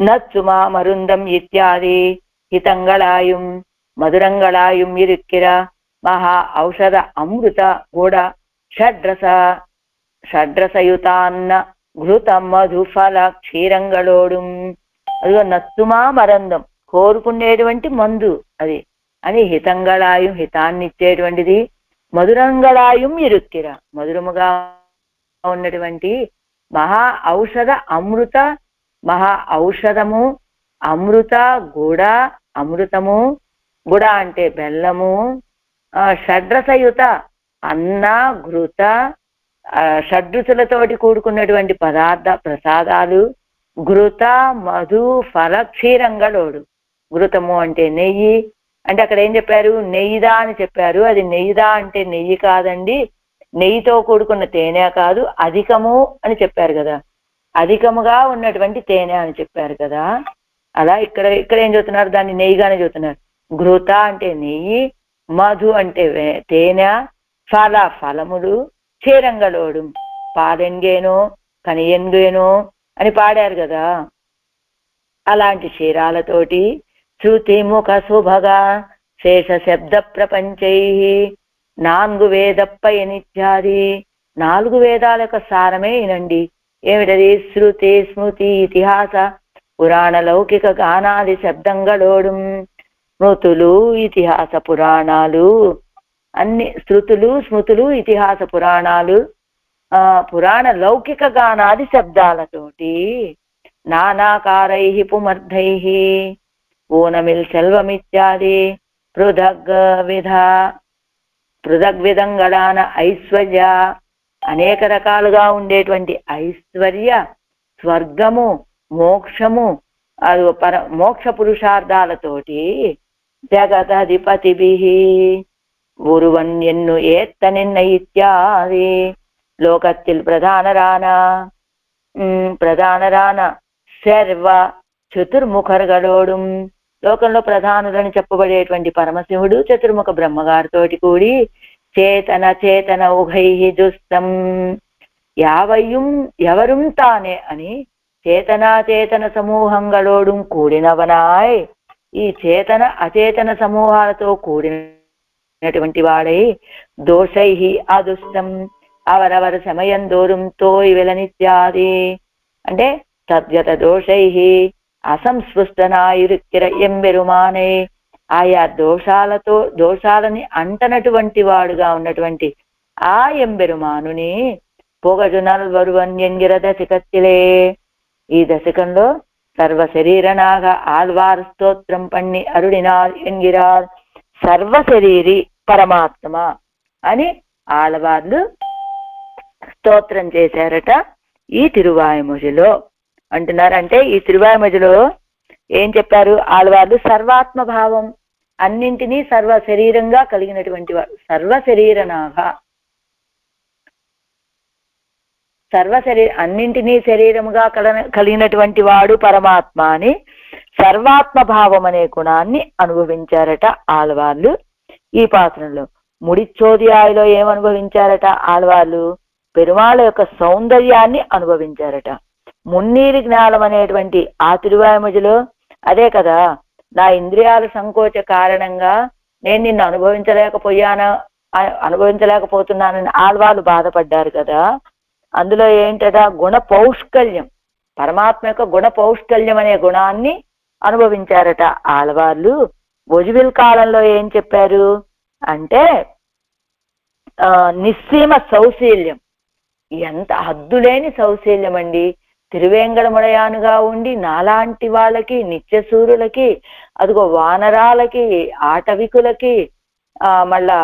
S1: నత్సుమా మరుందం ఇత్యాది హితంగళాయుం మధురంగళాయుం ఇరుక్కిర మహా ఔషధ అమృత గూఢ షడ్రసయుతాన్న ఘృతం మధు ఫల క్షీరంగళోడు. అదిగో నత్తుమా మరందం, కోరుకునేటువంటి మందు అది అని. హితంగళాయుం, హితాన్ని ఇచ్చేటువంటిది. మధురంగళాయుం ఇరుక్కిర, మధురముగా ఉన్నటువంటి. మహా ఔషధ అమృత, మహా ఔషధము, అమృత గుడ, అమృతము, గుడ అంటే బెల్లము, షడ్రసయుత అన్న ఘృత, షడ్రుచులతోటి కూడుకున్నటువంటి ప్రసాదాలు, ఘృత మధు ఫల క్షీరంగళోడు. ఘృతము అంటే నెయ్యి, అంటే అక్కడ ఏం చెప్పారు, నెయ్యిదా అని చెప్పారు. అది నెయ్యిదా అంటే నెయ్యి కాదండి, నెయ్యితో కూడుకున్న తేనె కాదు, అధికము అని చెప్పారు కదా. అధికముగా ఉన్నటువంటి తేనె అని చెప్పారు కదా. అలా ఇక్కడ ఏం చెబుతున్నారు, దాన్ని నెయ్యిగానే చెబుతున్నారు. ఘృత అంటే నెయ్యి, మధు అంటే తేనె, ఫలములు, క్షీరంగళోడు పాలెన్గేనో కనియన్గేనో అని పాడారు కదా. అలాంటి క్షీరాలతోటి శృతి ముఖ శుభగా శేష శబ్ద ప్రపంచై నాలుగు వేదప్పయనిత్యాది, 4 వేదాల యొక్క సారమే వినండి. ఏమిటది? శృతి స్మృతి ఇతిహాస పురాణ లౌకిక గానాది శబ్దంగళోడు. స్మృతులు ఇతిహాస పురాణాలు అన్ని, శృతులు స్మృతులు ఇతిహాస పురాణాలు, పురాణ లౌకిక గానాది శబ్దాలతోటి నానాకారై పుమర్థై ఓనమిల్ సెల్వమిత్యాది పృథగ్విధంగళాన ఐశ్వర్య, అనేక రకాలుగా ఉండేటువంటి ఐశ్వర్య, స్వర్గము, మోక్షము, అది మోక్ష పురుషార్థాలతోటి జగదధిపతిభి ഒരുവന്യെന്നു ഏത്തനെന്ന ഇത്യാദി ലോകത്തിൽ ప్రధానరాన సర్వ చతుర్ముఖర్గళోడు. లోకంలో ప్రధానులని చెప్పబడేటువంటి పరమశివుడు చతుర్ముఖ బ్రహ్మగారితోటి కూడి చేతన ఉభై దుస్తం యావయ్యం ఎవరుం తానే అని చేతన సమూహంగళోడు కూడినవనాయ్. ఈ చేతన అచేతన సమూహాలతో కూడినటువంటి వాడై దోషై అదుష్టం అవరవర సమయం దోరుం తోయ్ వెలనిత్యాది అంటే తద్గత దోషై అసంస్పృష్టనాయురిక్కిర ఎంబెరుమానే, ఆయా దోషాలని అంటనటువంటి వాడుగా ఉన్నటువంటి ఆ ఎంబెరుమానుని పొగజునల్ వరువన్యంగిర దశకత్తిలే. ఈ దశకంలో సర్వ శరీరనాగ ఆల్వార్ స్తోత్రం పన్ని అరుడినార్ ఎంగిరార్ సర్వశరీరి పరమాత్మ అని ఆళ్వార్లు స్తోత్రం చేశారట ఈ తిరువాయుమొழிలో. అంటున్నారంటే ఈ తిరువాయుమొழிలో ఏం చెప్పారు ఆళ్వార్లు? సర్వాత్మ భావం, అన్నింటినీ సర్వ శరీరంగా కలిగినటువంటి వాడు, సర్వశరీరనాగా, అన్నింటినీ శరీరముగా కలిగినటువంటి వాడు పరమాత్మ అని సర్వాత్మ భావం అనే గుణాన్ని అనుభవించారట ఆళ్వార్లు ఈ పాత్రలో. ముడిచ్చోదియాయిలో ఏమనుభవించారట ఆళ్వార్లు? పెరుమాళ యొక్క సౌందర్యాన్ని అనుభవించారట. మున్నీరి జ్ఞానం అనేటువంటి ఆ తిరువాయుమొழிలో అదే కదా, నా ఇంద్రియాల సంకోచ కారణంగా నేను నిన్ను అనుభవించలేకపోతున్నానని ఆళ్వార్లు బాధపడ్డారు కదా. అందులో ఏంటట? గుణ పౌష్కల్యం, పరమాత్మ యొక్క గుణ పౌష్కల్యం అనే గుణాన్ని అనుభవించారట ఆళ్వార్లు. భుజవిల్ కాలంలో ఏం చెప్పారు అంటే నిస్సీమ సౌశీల్యం, ఎంత హద్దులేని సౌశీల్యం అండి. తిరువేంగడముడయానుగా ఉండి నాలాంటి వాళ్ళకి, నిత్యసూరులకి, అదిగో వానరాలకి, ఆటవికులకి, మళ్ళా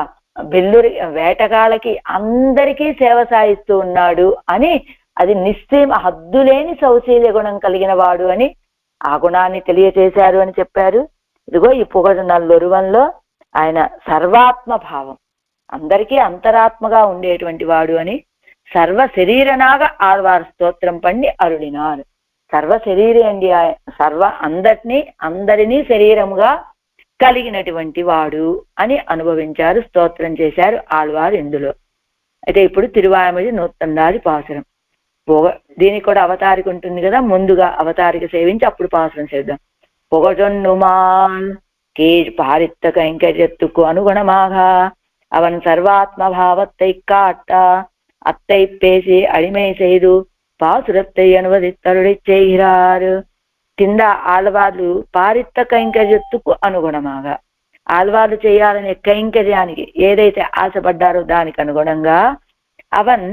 S1: బెల్లురి వేటగాళ్ళకి అందరికీ సేవ సాయిస్తూ ఉన్నాడు అని, అది నిశ్చయం హద్దులేని సౌశీల్య గుణం కలిగిన వాడు అని ఆ గుణాన్ని తెలియచేశారు అని చెప్పారు. ఇదిగో ఈ పొగడు నల్లొరువంలో ఆయన సర్వాత్మ భావం, అందరికీ అంతరాత్మగా ఉండేటువంటి వాడు అని సర్వ శరీరనాగ ఆళ్వార్ స్తోత్రం పండి అరుడినారు. సర్వ శరీరి అండి, సర్వ అందరినీ శరీరముగా కలిగినటువంటి వాడు అని అనుభవించారు, స్తోత్రం చేశారు ఆళ్వారు ఇందులో. అయితే ఇప్పుడు తిరువాయమొഴി 109 పాసురం. దీనికి కూడా అవతారిక ఉంటుంది కదా, ముందుగా అవతారిక సేవించి అప్పుడు పాసురం చేద్దాం. పొగజొన్నుమాల్ கீழ் பாரித்த கைங்கரியத்துக்கு அனுகுணமாக அவன் சர்வாத்ம பாவத்தை காட்ட அத்தை பேசி அடிமை செய்து பாசுரத்தை అనువదిత్తరుడి செய்கிறார். కింద ఆళ్వార్లు పారిత్త కైంకర్యత్తుకు అనుగుణమాగా, ఆళ్వార్లు చేయాలనే కైంకర్యానికి ఏదైతే ఆశపడ్డారో దానికి అనుగుణంగా అవన్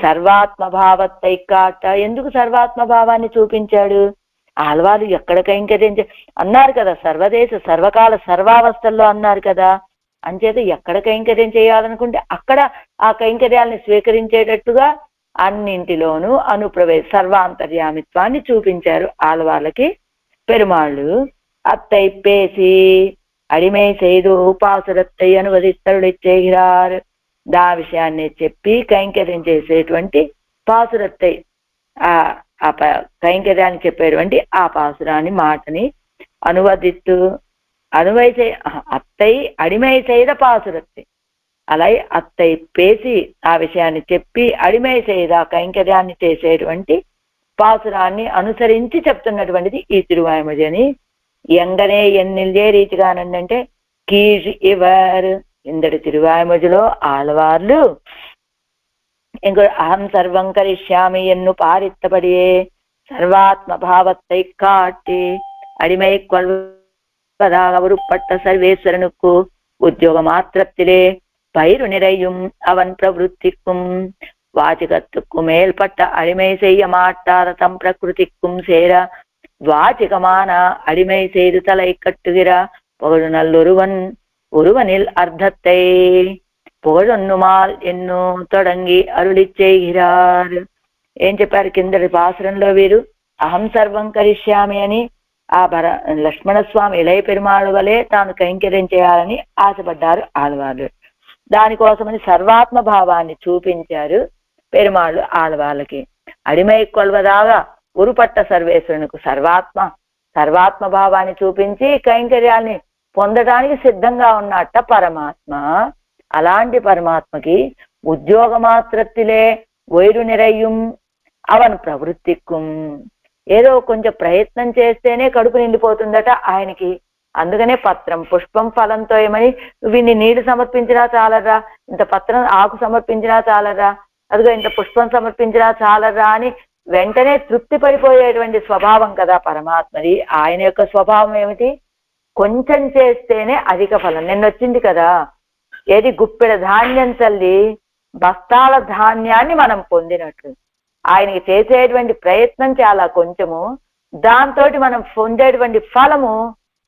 S1: సర్వాత్మ భావత్తై కాట, ఎందుకు సర్వాత్మ భావాన్ని చూపించాడు? ఆళ్వార్లు ఎక్కడ కైంకర్యం అన్నారు కదా, సర్వదేశ సర్వకాల సర్వావస్థల్లో అన్నారు కదా. అంచేత ఎక్కడ కైంకర్యం చేయాలనుకుంటే అక్కడ ఆ కైంకర్యాలని స్వీకరించేటట్టుగా అన్నింటిలోనూ సర్వాంతర్యామిత్వాన్ని చూపించారు ఆళ్వార్లకి పెరుమాళ్ళు. అత్తై పేసి అడిమై செய்து பாசுரத்தை అనువదిత్తరుడి செய்கிறார். దా విషయాన్ని చెప్పి కైంకర్యం చేసేటువంటి పాసురత్తై, ఆ కైంకర్యాన్ని చెప్పేటువంటి ఆ పాసురాన్ని మాటని అనువదిత్తు అత్తై అడిమై செய்த పాసురத்தை, అలా అత్తై పేసి ఆ విషయాన్ని చెప్పి అడిమై செய்த కైంకర్యాన్ని చేసేటువంటి పాసురాన్ని అనుసరించి చెప్తున్నటువంటిది ఈ తిరువాయమొഴി అని. ఎంగనే ఎన్నిల్దే రీతిగానంటే కీజ్ ఇవర్, ఇందటి తిరువాయమొഴിలో ఆళ్వార్లు ఇంకో అహం సర్వం కరిష్యామి ఎన్ను పారిత్తపడియే సర్వాత్మ భావத்தை காட்டி அடிமை கொள்வதாக உருப்பட்ட சர்வேஸ்வரனுக்கு உத்தியோக மாத்திரத்திலே பயிறு நிறையும் அவன் பிரவృத்திக்கும் வாச்சிகத்துக்கு மேல்பட்ட அடிமை செய்ய மாட்டாத தம் பிரகிருதிக்கும் சேர வாச்சிகமான அடிமை செய்து தலை கட்டுகிற புகழ் ஒருவனில் அர்த்தத்தை పొగజొన్నుమాల్ ఎన్నో తొడంగి అరుళి చేయిరార్. ఏం చెప్పారు కిందటి పాసురంలో వీరు? అహం సర్వం కరిష్యామి అని ఆ లక్ష్మణస్వామి ఇళయ పెరుమాళ్ వలె తాను కైంకర్యం చేయాలని ఆశపడ్డారు ఆళ్వార్లు. దానికోసమని సర్వాత్మ భావాన్ని చూపించారు పెరుమాళ్ళు ఆళ్వార్లకి. అడిమై కొల్వదాగా ఉరుపట్ట సర్వేశ్వరునికి సర్వాత్మ భావాన్ని చూపించి కైంకర్యాల్ని పొందడానికి సిద్ధంగా ఉన్నట్ట పరమాత్మ. అలాంటి పరమాత్మకి ఉద్యోగ మాత్రత్తిలే వైరు నిరయ్యం అవన్ ప్రవృత్తిక్కుం, ఏదో కొంచెం ప్రయత్నం చేస్తేనే కడుపు నిండిపోతుందట ఆయనకి. అందుకనే పత్రం పుష్పం ఫలంతో ఏమని, వీన్ని నీళ్లు సమర్పించినా చాలరా, ఇంత పత్రం ఆకు సమర్పించినా చాలరా, అదిగో ఇంత పుష్పం సమర్పించినా చాలరా అని వెంటనే తృప్తి పడిపోయేటువంటి స్వభావం కదా పరమాత్మది. ఆయన యొక్క స్వభావం ఏమిటి? కొంచెం చేస్తేనే అధిక ఫలం. నిన్నొచ్చింది కదా, ఏది గుప్పెడ ధాన్యం తల్లి బస్తాల ధాన్యాన్ని మనం పొందినట్లు. ఆయనకి చేసేటువంటి ప్రయత్నం చాలా కొంచెము, దాంతో మనం పొందేటువంటి ఫలము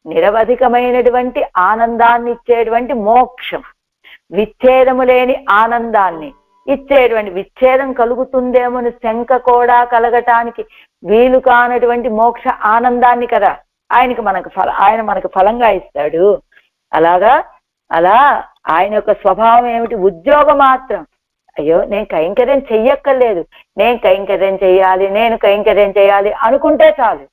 S1: నిరవధికమైనటువంటి ఆనందాన్ని ఇచ్చేటువంటి మోక్షం, విచ్ఛేదము లేని ఆనందాన్ని ఇచ్చేటువంటి, విచ్ఛేదం కలుగుతుందేమోని శంక కూడా కలగటానికి వీలు కానటువంటి మోక్ష ఆనందాన్ని కదా ఆయన మనకు ఫలంగా ఇస్తాడు. అలా ఆయన యొక్క స్వభావం ఏమిటి? ఉద్యోగం మాత్రం. అయ్యో నేను కైంకర్యం చెయ్యక్కర్లేదు, నేను కైంకర్యం చేయాలి అనుకుంటే చాలు.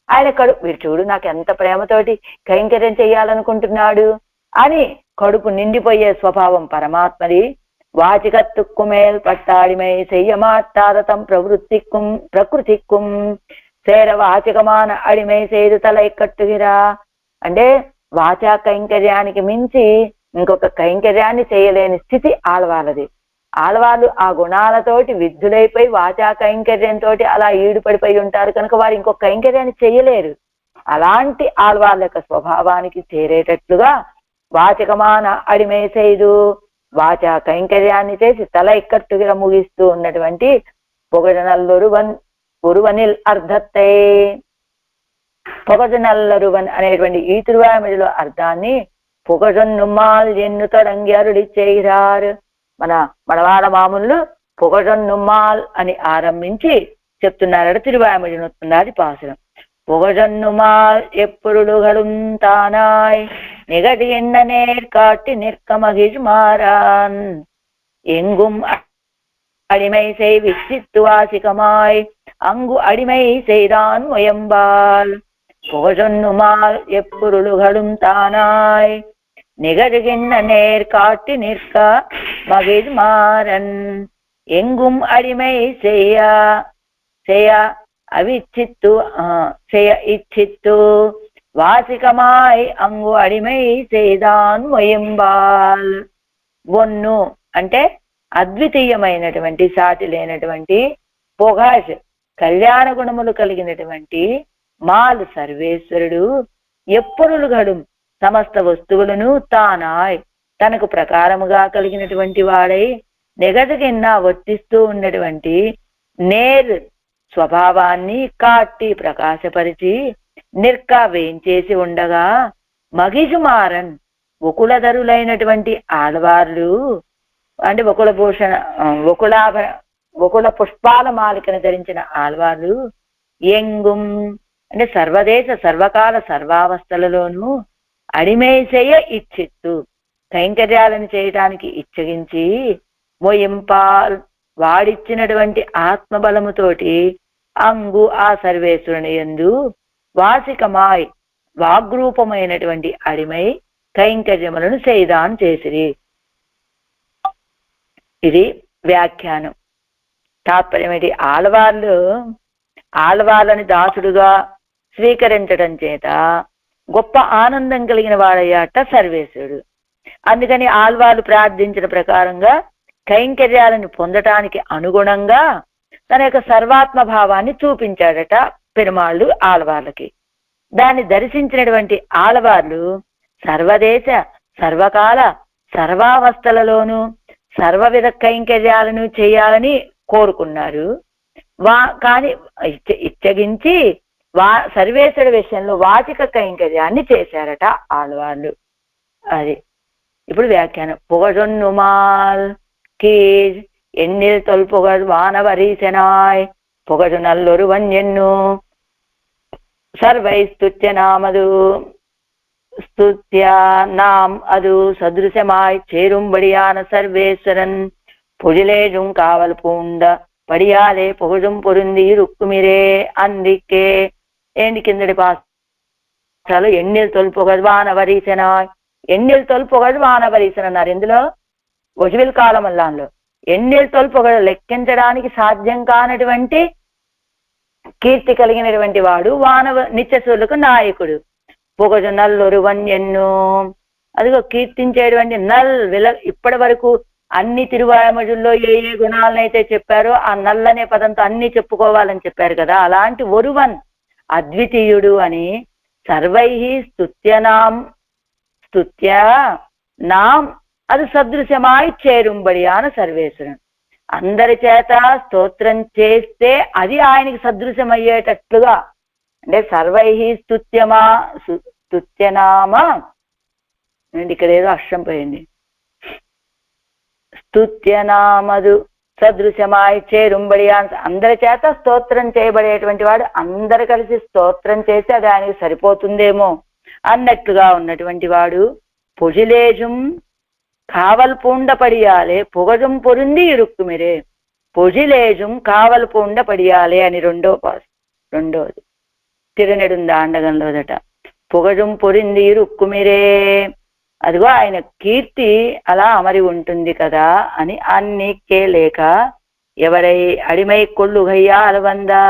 S1: ఆయన వీడు చూడు నాకు ఎంత ప్రేమతోటి కైంకర్యం చెయ్యాలనుకుంటున్నాడు అని కడుపు నిండిపోయే స్వభావం పరమాత్మది. వాచికత్తుక్కు మేల్పట్టాడిమై చెయ్యమాటారతం ప్రకృతిక్కుం సేర వాచికమాన అడిమై செய்து తలై కట్టుగిరా. అంటే వాచా కైంకర్యానికి మించి ఇంకొక కైంకర్యాన్ని చేయలేని స్థితి ఆళ్వార్లది. ఆళ్వార్లు ఆ గుణాలతోటి విద్ధులైపోయి వాచా కైంకర్యంతో అలా ఈడుపడిపోయి ఉంటారు కనుక వారు ఇంకొక కైంకర్యాన్ని చేయలేరు. అలాంటి ఆళ్వార్ల యొక్క స్వభావానికి చేరేటట్లుగా వాచకమాన అడిమై செய்து వాచా కైంకర్యాన్ని చేసి తల ఇక్కట్టుగా ముగిస్తూ ఉన్నటువంటి పొగజనల్లొరువనిల్ అర్ధత్తై. పొగజనల్లొరువన్ అనేటువంటి ఈ తిరువాయమొழிలో అర్థాన్ని పొగజొన్నుమాల్ ఎన్ను తొడంగి అరుడి చేయిరారు. మనవాడ మామూలు పొగజొన్నుమాల్ అని ఆరంభించి చెప్తున్నారట తిరువాయమొഴി 109 పాసురం. పొగజొన్నుమాల్ ఎప్పుడుగడుం తానాయ్ నిగడి ఎన్న నేర్ కాట్టి నిర్కమగిజ్ మారాన్ ఎంగుం அடிமை செய் விச்சித்து வாசிகமாய் அங்கு அடிமை செய்தான் முயம்பால் புகழொன்னுமால் எப்பொருளுகளும் தானாய் நிகழ்கின்ற நேர் காட்டி நிற்க மகிழ் மாறன் எங்கும் அடிமை செய்ய அவிச்சித்து செய்ய இச்சித்து వాసికమాయ్ అంగు అడిమై సేదాన్ మొయంబాల్. వన్ను అంటే అద్వితీయమైనటువంటి సాటి లేనటువంటి పొగాష్ కళ్యాణ గుణములు కలిగినటువంటి మాలు సర్వేశ్వరుడు ఎప్పుడులుగడు సమస్త వస్తువులను తానాయ్ తనకు ప్రకారముగా కలిగినటువంటి వాడై నిగదగిన్న వర్తిస్తూ ఉన్నటువంటి నేర్ స్వభావాన్ని కాట్టి ప్రకాశపరిచి నిర్కా వేయించేసి ఉండగా మగిజుమారన్ వకులధరులైనటువంటి ఆళ్వార్లు అంటే వకుల పుష్పాల మాలికను ధరించిన ఆళ్వార్లు ఎంగుం అంటే సర్వదేశ సర్వకాల సర్వావస్థలలోనూ అడిమేసేయ ఇచ్చిత్తు కైంకర్యాలను చేయటానికి ఇచ్చగించి మొయింపాల్ వాడిచ్చినటువంటి ఆత్మబలముతోటి అంగు ఆ సర్వేశ్వరుని యందు వాసికమాయ్ వాగ్రూపమైనటువంటి అడిమై కైంకర్యములను సేదాన్ చేసిరి. ఇది వ్యాఖ్యానం. తాత్పర్యం ఏంటి? ఆళ్వార్లని దాసుడుగా స్వీకరించడం చేత గొప్ప ఆనందం కలిగిన వాడయ్యాట సర్వేశ్వరుడు. అందుకని ఆళ్వార్లు ప్రార్థించిన ప్రకారంగా కైంకర్యాలను పొందటానికి అనుగుణంగా తన యొక్క సర్వాత్మ భావాన్ని చూపించాడట పెరుమాళ్ళు ఆళ్వార్లకి. దాన్ని దర్శించినటువంటి ఆళ్వార్లు సర్వదేశ సర్వకాల సర్వావస్థలలోనూ సర్వవిధ కైంకర్యాలను చేయాలని కోరుకున్నారు. కానీ ఇచ్చగించి సర్వేశ్వరుడి విషయంలో వాచిక కైంకర్యాన్ని చేశారట ఆళ్వార్లు. అది ఇప్పుడు వ్యాఖ్యానం. புகழொன்னுமால் கீழ் எண்ணில் தொல்புகழ் வானவரீசனாய் புகழு நல்லொருவன் எண்ணு சர்வை ஸ்துத்ய நாமது ஸ்துத்யா நாம் அது சதுருசமாய் சேரும்படியான சர்வேஸ்வரன் பொழிலேஜும் காவல் பூண்ட படியாலே புகழும் பொருந்தி ருக்குமிரே அந்திக்கே. ఏంటి కిందటి పాఠాలు? ఎన్నిల్ తొల్పుగడు వానవరీసనాయ్. ఎన్నిల్ తొల్పుగడు వానవరీసన్ అన్నారు. ఇందులో ఒజువిల్ కాలమల్లాంలో ఎన్నిల్ తొల్పుగడు లెక్కించడానికి సాధ్యం కానటువంటి కీర్తి కలిగినటువంటి వాడు వానవ నిత్యసూరులకు నాయకుడు. పొగజు నల్లొరువన్ ఎన్ను అదిగో కీర్తించేటువంటి ఇప్పటి వరకు అన్ని తిరువాయమజుల్లో ఏ ఏ గుణాలనైతే చెప్పారో ఆ నల్లనే పదంతో అన్ని చెప్పుకోవాలని చెప్పారు కదా. అలాంటి ఒరువన్ అద్వితీయుడు అని సర్వై స్తుత్య నాం అది సదృశమాయి చేరుంబడియాన సర్వేశ్వరుడు. అందరి చేత స్తోత్రం చేస్తే అది ఆయనకి సదృశమయ్యేటట్లుగా అంటే సర్వై స్తుత్యనామ ఇక్కడ ఏదో అక్షరం పోయింది. స్తుత్యనామదు సదృశమాయి చేరుంబడియా అందరి చేత స్తోత్రం చేయబడేటువంటి వాడు అందరు కలిసి స్తోత్రం చేసి అది ఆయనకి సరిపోతుందేమో అన్నట్లుగా ఉన్నటువంటి వాడు. పొజిలేజుం కావల్ పూండ పడియాలే పొగజుం పొరుంది ఇరుక్కుమిరే. పొజిలేజుం కావల్ పూండ పడియాలే అని రెండోది తిరునెడుందాండగంలోదట. పొగజుం పొరింది ఇరుక్కుమిరే అదిగో ఆయన కీర్తి అలా అమరి ఉంటుంది కదా అని అన్నికే లేక ఎవరై అడిమై కొల్లుగయ్యా అలవందా.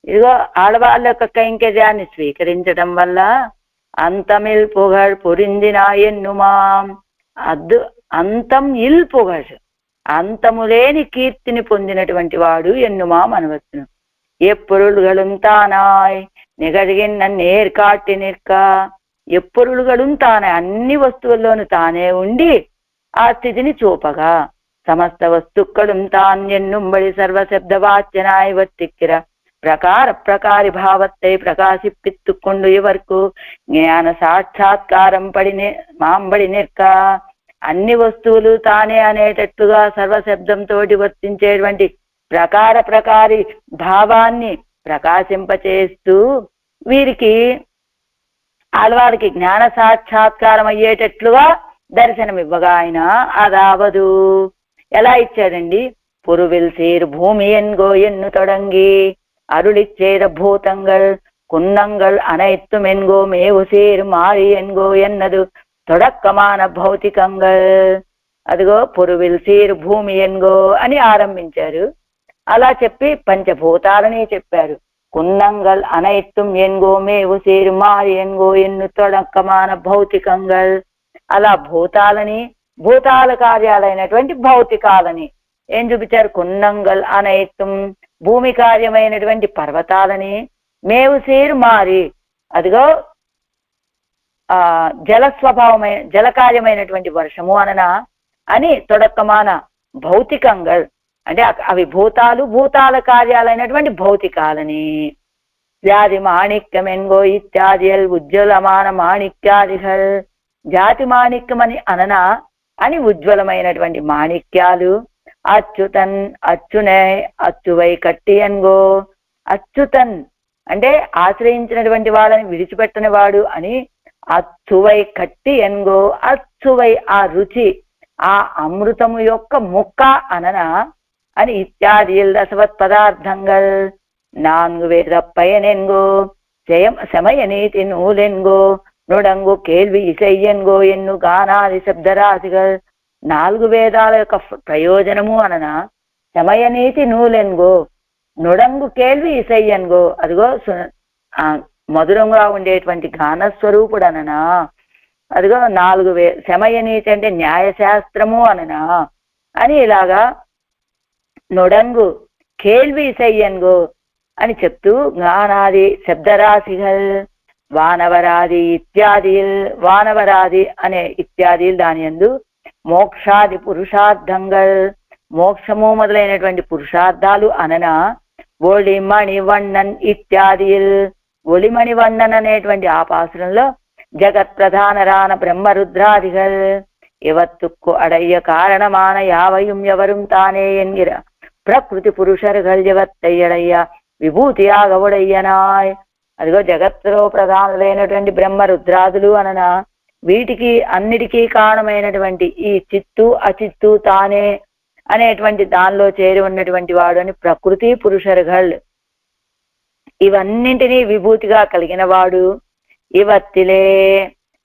S1: ఇదిగో ఆడవాళ్ళ యొక్క కైంకర్యాన్ని స్వీకరించడం వల్ల అంతమిల్ పొగడ్ పొరిందినా ఎన్నుమాం అంతం ఇల్ పొగడ్ అంతము లేని కీర్తిని పొందినటువంటి వాడు ఎన్నుమాం అనవచ్చును. ఎప్పొరులుగళం తానాయ్ నిగదిగిన్న నేర్కాటి నిற்க. ఎప్పొరులుగళం తానే అన్ని వస్తువుల్లోనూ తానే ఉండి ఆ స్థితిని చూపగా సమస్త వస్తుక్కళం తాన్ ఎన్నుంబడి సర్వశబ్దవాచ్యనాయ్ వర్తిక్కిర ప్రకార ప్రకారి భావத்தை ప్రకాశిప్పిత్తుకొండు ఇవర్కు జ్ఞాన సాక్షాత్కారం మాంబడి నిற்க. అన్ని వస్తువులు తానే అనేటట్లుగా సర్వశబ్దంతో వర్తించేటువంటి ప్రకార ప్రకారి భావాన్ని ప్రకాశింపచేస్తూ వీరికి ఆళ్వారికి జ్ఞాన సాక్షాత్కారం అయ్యేటట్లుగా దర్శనం ఇవ్వగా ఆయన అదావదు ఎలా ఇచ్చాడండి? பொருவில் சேர் பூமி என்கோ என்னு தொடங்கி அருளிச் சேர பூதங்கள் குன்னங்கள் அனைத்தும் என்கோ மேவு சேர் மாறி என்கோ என்னது தொடக்கமான భౌతికంగల్. అదిగో పొరువిల్ సేర్ భూమి ఎన్గో అని ఆరంభించారు. అలా చెప్పి పంచభూతాలని చెప్పారు. కున్నంగల్ అనైత్యం ఎన్గో మేవు సేరు మారి ఎన్గో ఎన్ను తొడక్కమాన భౌతికంగల్. అలా భూతాలని భూతాల కార్యాలైనటువంటి భౌతికాలని ఏం చూపించారు? కున్నంగల్ అనైత్యం భూమి కార్యమైనటువంటి పర్వతాలని, మేవు సేరు మారి అదిగో జల స్వభావమైన జలకార్యమైనటువంటి వర్షము అననా అని తొడక్కమాన భౌతికంగల్ అంటే అవి భూతాలు భూతాల కార్యాలైనటువంటి భౌతికాలని. జాతి మాణిక్యం ఎన్గో ఇత్యాదిల్ ఉజ్వలమాన మాణిక్యాదిహల్. జాతి మాణిక్యం అని అననా అని ఉజ్వలమైనటువంటి మాణిక్యాలు. అచ్యుతన్ అచ్చునే అచ్చువై కట్టి ఎన్గో. అచ్యుతన్ అంటే ఆశ్రయించినటువంటి వాళ్ళని విడిచిపెట్టని వాడు అని. అచ్చువై కట్టి ఎన్గో. అచ్చువై ఆ రుచి ఆ అమృతము యొక్క ముక్క అననా అని. ఇత్యాది రసవత్ పదార్థంగల్. నాలుగు వేద పయనెన్గో శమయ నీతి నూలెన్గో నుడంగు కేల్వి ఇసయ్యన్గో ఎన్ను గానాది శబ్దరాశిగల్. నాలుగు వేదాల యొక్క ప్రయోజనము అననా శమయనీతి నూలెన్గో నుడంగు కేల్వి ఇసయ్యన్గో. అదిగో మధురంగా ఉండేటువంటి గానస్వరూపుడు అననా. అదిగో శమయనీతి అంటే న్యాయశాస్త్రము అననా అని. ఇలాగా నొడంగు కేల్వి ఇసయ్యన్గో అని చెప్తూ గానాది శబ్దరాశిగల్ వానవరాది ఇత్యాది. వానవరాది అనే ఇత్యాది దాని యందు మోక్షాది పురుషార్థంగల్. మోక్షము మొదలైనటువంటి పురుషార్థాలు అననా. ఒళిమణి వಣ್ಣన్ ఇత్యాది. ఒళిమణి వಣ್ಣన్ అనేటువంటి ఆ పాసురంలో జగత్ ప్రధానరాన బ్రహ్మరుద్రాదిగల్. ఇవత్తుక్కు అడయ్య కారణమాన యావయం ఎవரும் తానే ఎన్గిర ప్రకృతి పురుషర్గల్ జగత్తయ్యడయ్య విభూతి ఆగవుడయ్యనాయ్. అదిగో జగత్తులో ప్రధానులైనటువంటి బ్రహ్మరుద్రాదులు అననా వీటికి అన్నిటికీ కారణమైనటువంటి ఈ చిత్తు అచిత్తు తానే అనేటువంటి దానిలో చేరి ఉన్నటువంటి వాడు అని ప్రకృతి పురుషర్గల్ ఇవన్నింటినీ విభూతిగా కలిగిన వాడు. ఇవత్తిలే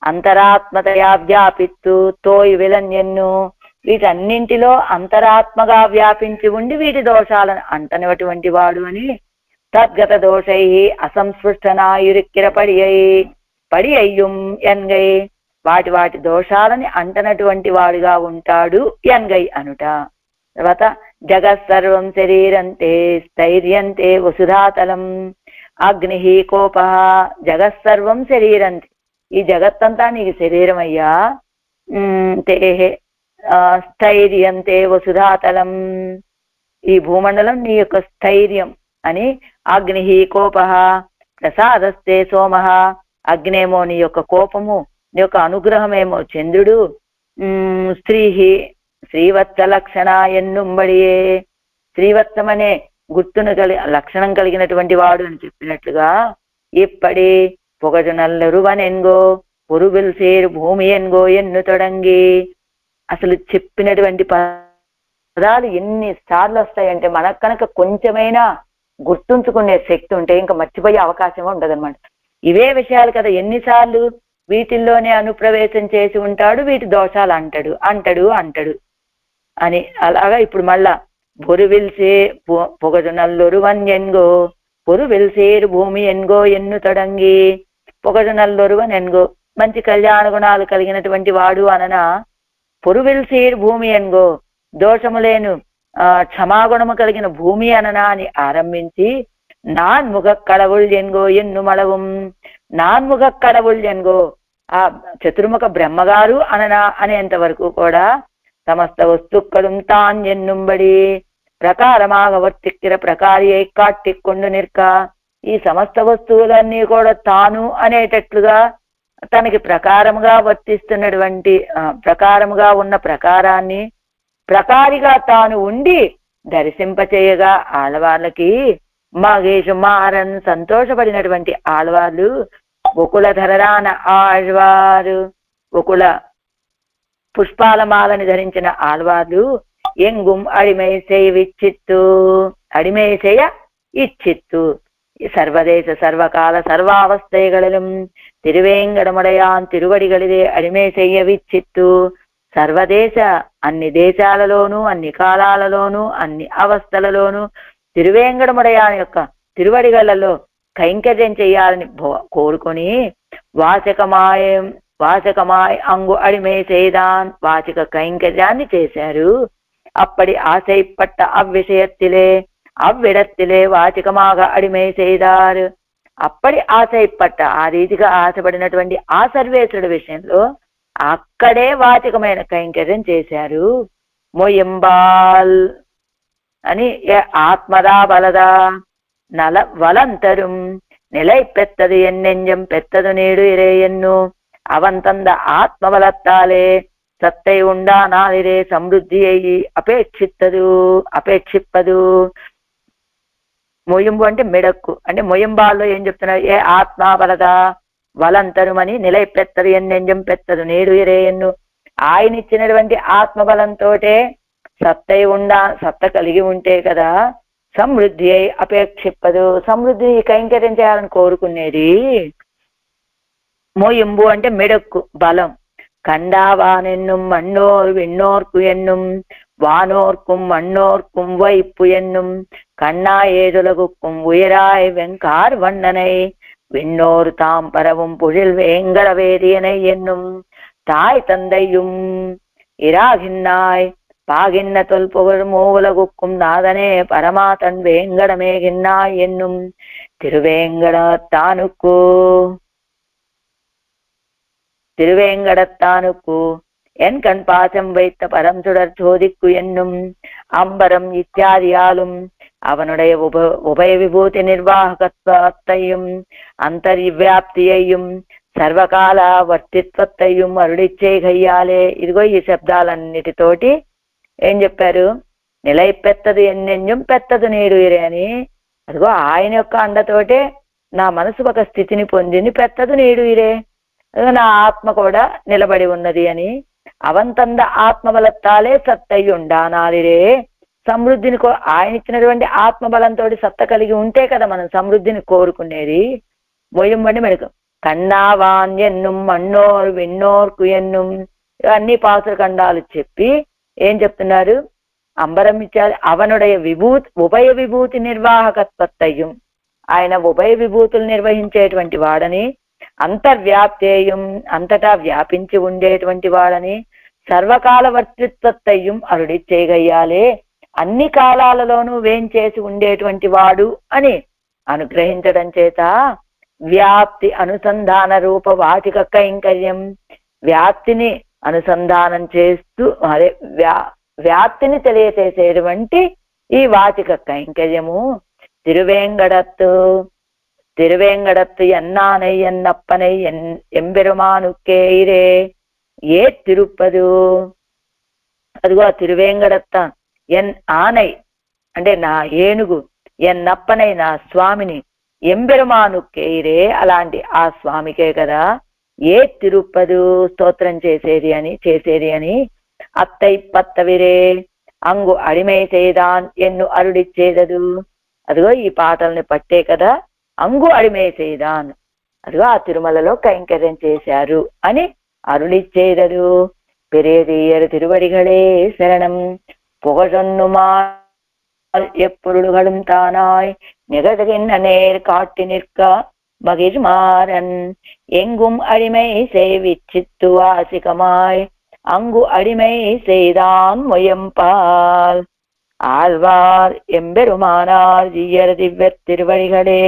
S1: అంతరాత్మతయా వ్యాపిత్తు తోయి విలన్యన్ను. వీటన్నింటిలో అంతరాత్మగా వ్యాపించి ఉండి వీటి దోషాలను అంటనటువంటి వాడు అని. తద్గత దోషై అసంస్పృష్టనాయురిక్కిర పడి అయ్యుం ఎన్గై. వాటి దోషాలని అంటనటువంటి వాడుగా ఉంటాడు ఎన్గై అనుట. తర్వాత జగత్సర్వం శరీరంతే స్థైర్యంతే వసుధాతలం అగ్ని కోప. జగత్సర్వం శరీరంతే ఈ జగత్తంతా నీకు శరీరం అయ్యా. స్థైర్యంతే వసుధాతలం ఈ భూమండలం నీ యొక్క స్థైర్యం అని. అగ్ని కోప ప్రసాదస్తే సోమ. అగ్నేమో నీ యొక్క కోపము, నీ యొక్క అనుగ్రహమేమో చంద్రుడు. శ్రీవత్స లక్షణ ఎన్నుంబడియే. శ్రీవత్సమనే గుర్తును లక్షణం కలిగినటువంటి వాడు అని చెప్పినట్లుగా ఇప్పటి పొగజు నల్లరువనెన్గో పొరువిల్ సేరు భూమి ఎన్గో ఎన్ను తొడంగి. అసలు చెప్పినటువంటి పదాలు ఎన్నిసార్లు వస్తాయంటే మనకు కనుక కొంచెమైనా గుర్తుంచుకునే శక్తి ఉంటే ఇంకా మర్చిపోయే అవకాశం ఉండదన్నమాట. ఇవే విషయాలు కదా ఎన్నిసార్లు వీటిల్లోనే అనుప్రవేశం చేసి ఉంటాడు. వీటి దోషాలు అంటాడు అంటాడు అంటాడు అని. అలాగా ఇప్పుడు మళ్ళా పొరువిల్సే పొగజు నల్లొరువన్ ఎన్గో పొరువిల్ సేరు భూమి ఎన్గో ఎన్ను తొడంగి. పొగజు నల్లొరువన్ ఎన్గో మంచి కళ్యాణ గుణాలు కలిగినటువంటి వాడు అననా. పొరువిల్ సేరు భూమి ఎన్గో దోషము లేను క్షమాగుణము కలిగిన భూమి అననా అని ఆరంభించి నాన్ముఖ కడవుల్ ఎన్గో ఎన్ను మళவும். నాన్ముఖ కడవుల్ ఎన్గో ఆ చతుర్ముఖ బ్రహ్మగారు అననా అనేంత వరకు కూడా సమస్త వస్తుక్കളും తాన్ ఎన్నుంబడి ప్రకారమాగ వర్తిక్కిర ప్రకారియై కాట్టిక్కొండు నిర్క. ఈ సమస్త వస్తువులన్నీ కూడా తాను అనేటట్లుగా తనకి ప్రకారముగా వర్తిస్తున్నటువంటి ప్రకారముగా ఉన్న ప్రకారాన్ని ప్రకారిగా తాను ఉండి దర్శింపచేయగా ఆడవాళ్ళకి మగేషు మారన్ సంతోషపడినటువంటి ఆళ్వార్లు ఒకులధరాన ఆళ్వారు. ఒకుల పుష్పాలమాలని ధరించిన ఆళ్వార్లు எங்கும் அடிமை செய்விச்சித்து, அடிமை செய்ய இச்சித்து, சர்வதேச சர்வகால சர்வாவஸ்தைகளிலும் తిరువేంగడముడయాన్ తిరువడిగలిదే అడిమే చెయ్య విచ్చిత్తు, సర్వదేశ అన్ని దేశాలలోనూ అన్ని కాలాలలోనూ అన్ని అవస్థలలోనూ తిరువేంగడముడయాన్ యొక్క తిరువడిగలలో కైంకర్యం చెయ్యాలని కోరుకొని వాచకమాయ అంగు అడిమే செய்தான், వాచిక కైంకర్యాన్ని చేశారు. అప్పటి ఆశైపట్ట అవ్విషయத்திலே అవ్విడத்திலே వాచికమాగ అడిమే செய்தாరు. అప్పటి ఆశైపట్ట ఆ రీతిగా ఆశపడినటువంటి ఆ సర్వేశ్వరుడి విషయంలో అక్కడే వాచికమైన కైంకర్యం చేశారు. మొయంబాల్ అని ఆత్మదా బలదా నల వలంతரும் நிலை பெற்றது என்னெஞ்சம் பெற்றது நீடு இறையென்னு அவன் ఆత్మబలత్తాలే సత్తై ఉండానాదిరే సమృద్ధిயை అపేక్షిప్పదు. మొయ్యంబు అంటే మెడక్కు, అంటే మొయ్యంబాల్లో ఏం చెప్తున్నారు? ఏ ఆత్మ బలద వలంతరుమని నిలై పెత్తదు ఎన్నెంజం పెత్తదు నేడు ఇరేయన్ను, ఆయన ఇచ్చినటువంటి ఆత్మబలంతో సత్త కలిగి ఉంటే కదా సమృద్ధి అయి అపేక్షిప్పదు, సమృద్ధి కైంకర్యం చేయాలని కోరుకునేది. మొయ్యంబు అంటే మెడక్కు బలం. கண்டாவானென்னும் மண்ணோர் விண்ணோர்க்கு என்னும் வானோர்க்கும் மண்ணோர்க்கும் வைப்பு என்னும் கண்ணா ஏதுலகுக்கும் உயராய் வெங்கார் வண்ணனை விண்ணோர் தாம் பரவும் புழில் வேங்கட வேதியனை என்னும் தாய் தந்தையும் இராகின்னாய் பாகின்ன தொல்புகழ் மூவுலகுக்கும் நாதனே பரமா தன் வேங்கடமேகின்னாய் என்னும் திருவேங்கடத்தானுக்கு திருவேங்கடத்தானுக்கு என் கண் பாசம் வைத்த பரம் சுடர் சோதிக்கு என்னும் அம்பரம் இத்தியாதியாலும் அவனுடைய உபய விபூதி நிர்வாகத்வத்தையும் అంతర్వ్యాప్తియையும் సర్వకాల వర్తిత్వத்தையும் అరుడిచ్చే గయ్యాలే. ఇదిగో ఈ శబ్దాలన్నిటితోటి ఏం చెప్పారు? నిలై పెత్తదు ఎన్నెంజం పెత్తదు నీడు ఇరే అని. అదిగో ఆయన యొక్క అండతోటే నా మనసు ఒక స్థితిని పొందింది, పెత్తదు నీడు ఇరే, నా ఆత్మ కూడా నిలబడి ఉన్నది అని. అవంతంద ఆత్మబలత్తాలే సత్తయ్యుండానాలిరే, సమృద్ధిని ఆయన ఇచ్చినటువంటి ఆత్మబలంతో సత్త కలిగి ఉంటే కదా మనం సమృద్ధిని కోరుకునేది. మొయ్యంబడి మెడకు కన్నావాన్ ఎన్నుం మన్నోర్ విన్నోర్కు ఎన్నుం, అన్ని పాసుల ఖండాలు చెప్పి ఏం చెప్తున్నారు? అంబరం ఇచ్చారు. అవనుடைய ఉభయ విభూతి నిర్వాహకత్వత్తయ్యం, ఆయన ఉభయ విభూతులు నిర్వహించేటువంటి వాడని, అంతర్వ్యాప్తేయం అంతటా వ్యాపించి ఉండేటువంటి వాడని, సర్వకాల వర్తిత్వత్తయ్యం అరుడిచ్చేయగయ్యాలే, అన్ని కాలాలలోనూ వేంచేసి ఉండేటువంటి వాడు అని అనుగ్రహించడం చేత వ్యాప్తి అనుసంధాన రూప వాచిక కైంకర్యం, వ్యాప్తిని అనుసంధానం చేస్తూ అదే వ్యాప్తిని తెలియచేసేటువంటి ఈ వాచిక కైంకర్యము తిరువేంగడత్తు ఎన్నానై ఎన్నప్పనై ఎంబెరుమానుక్కేయిరే ఏ తిరుపదు. అదిగో తిరువేంగడత్తాన్ ఎన్ ఆనై అంటే నా ఏనుగు, ఎన్నప్పనై నా స్వామిని, ఎంబెరుమానుక్కేయిరే అలాంటి ఆ స్వామికే కదా ఏ తిరుపదు స్తోత్రం చేసేది అని. అత్తై పత్తవిరే అంగు అడిమై செய்தான் ఎన్ను అరుడిచ్చేదదు. అదిగో ఈ పాటల్ని పట్టే కదా అంగు అడిమై செய்தான், అదిగో ఆ తిరుమలలో కైంకర్యం చేశారు అని అరుడిచ్చేదడు. பெரியதீயர் திருவடிகளே சரணம். புகழொன்னுமால் எப்பொருள்களும் தானாய் நிகழ்கின்ற நேர் காட்டி நிற்க மகிழ்மாறன் எங்கும் அடிமை செய்விச்சித்து வாசிகமாய் அங்கு அடிமை செய்தான் முயம்பால். ஆழ்வார் எம்பெருமானார் ஜீயர் திவ்ய திருவடிகளே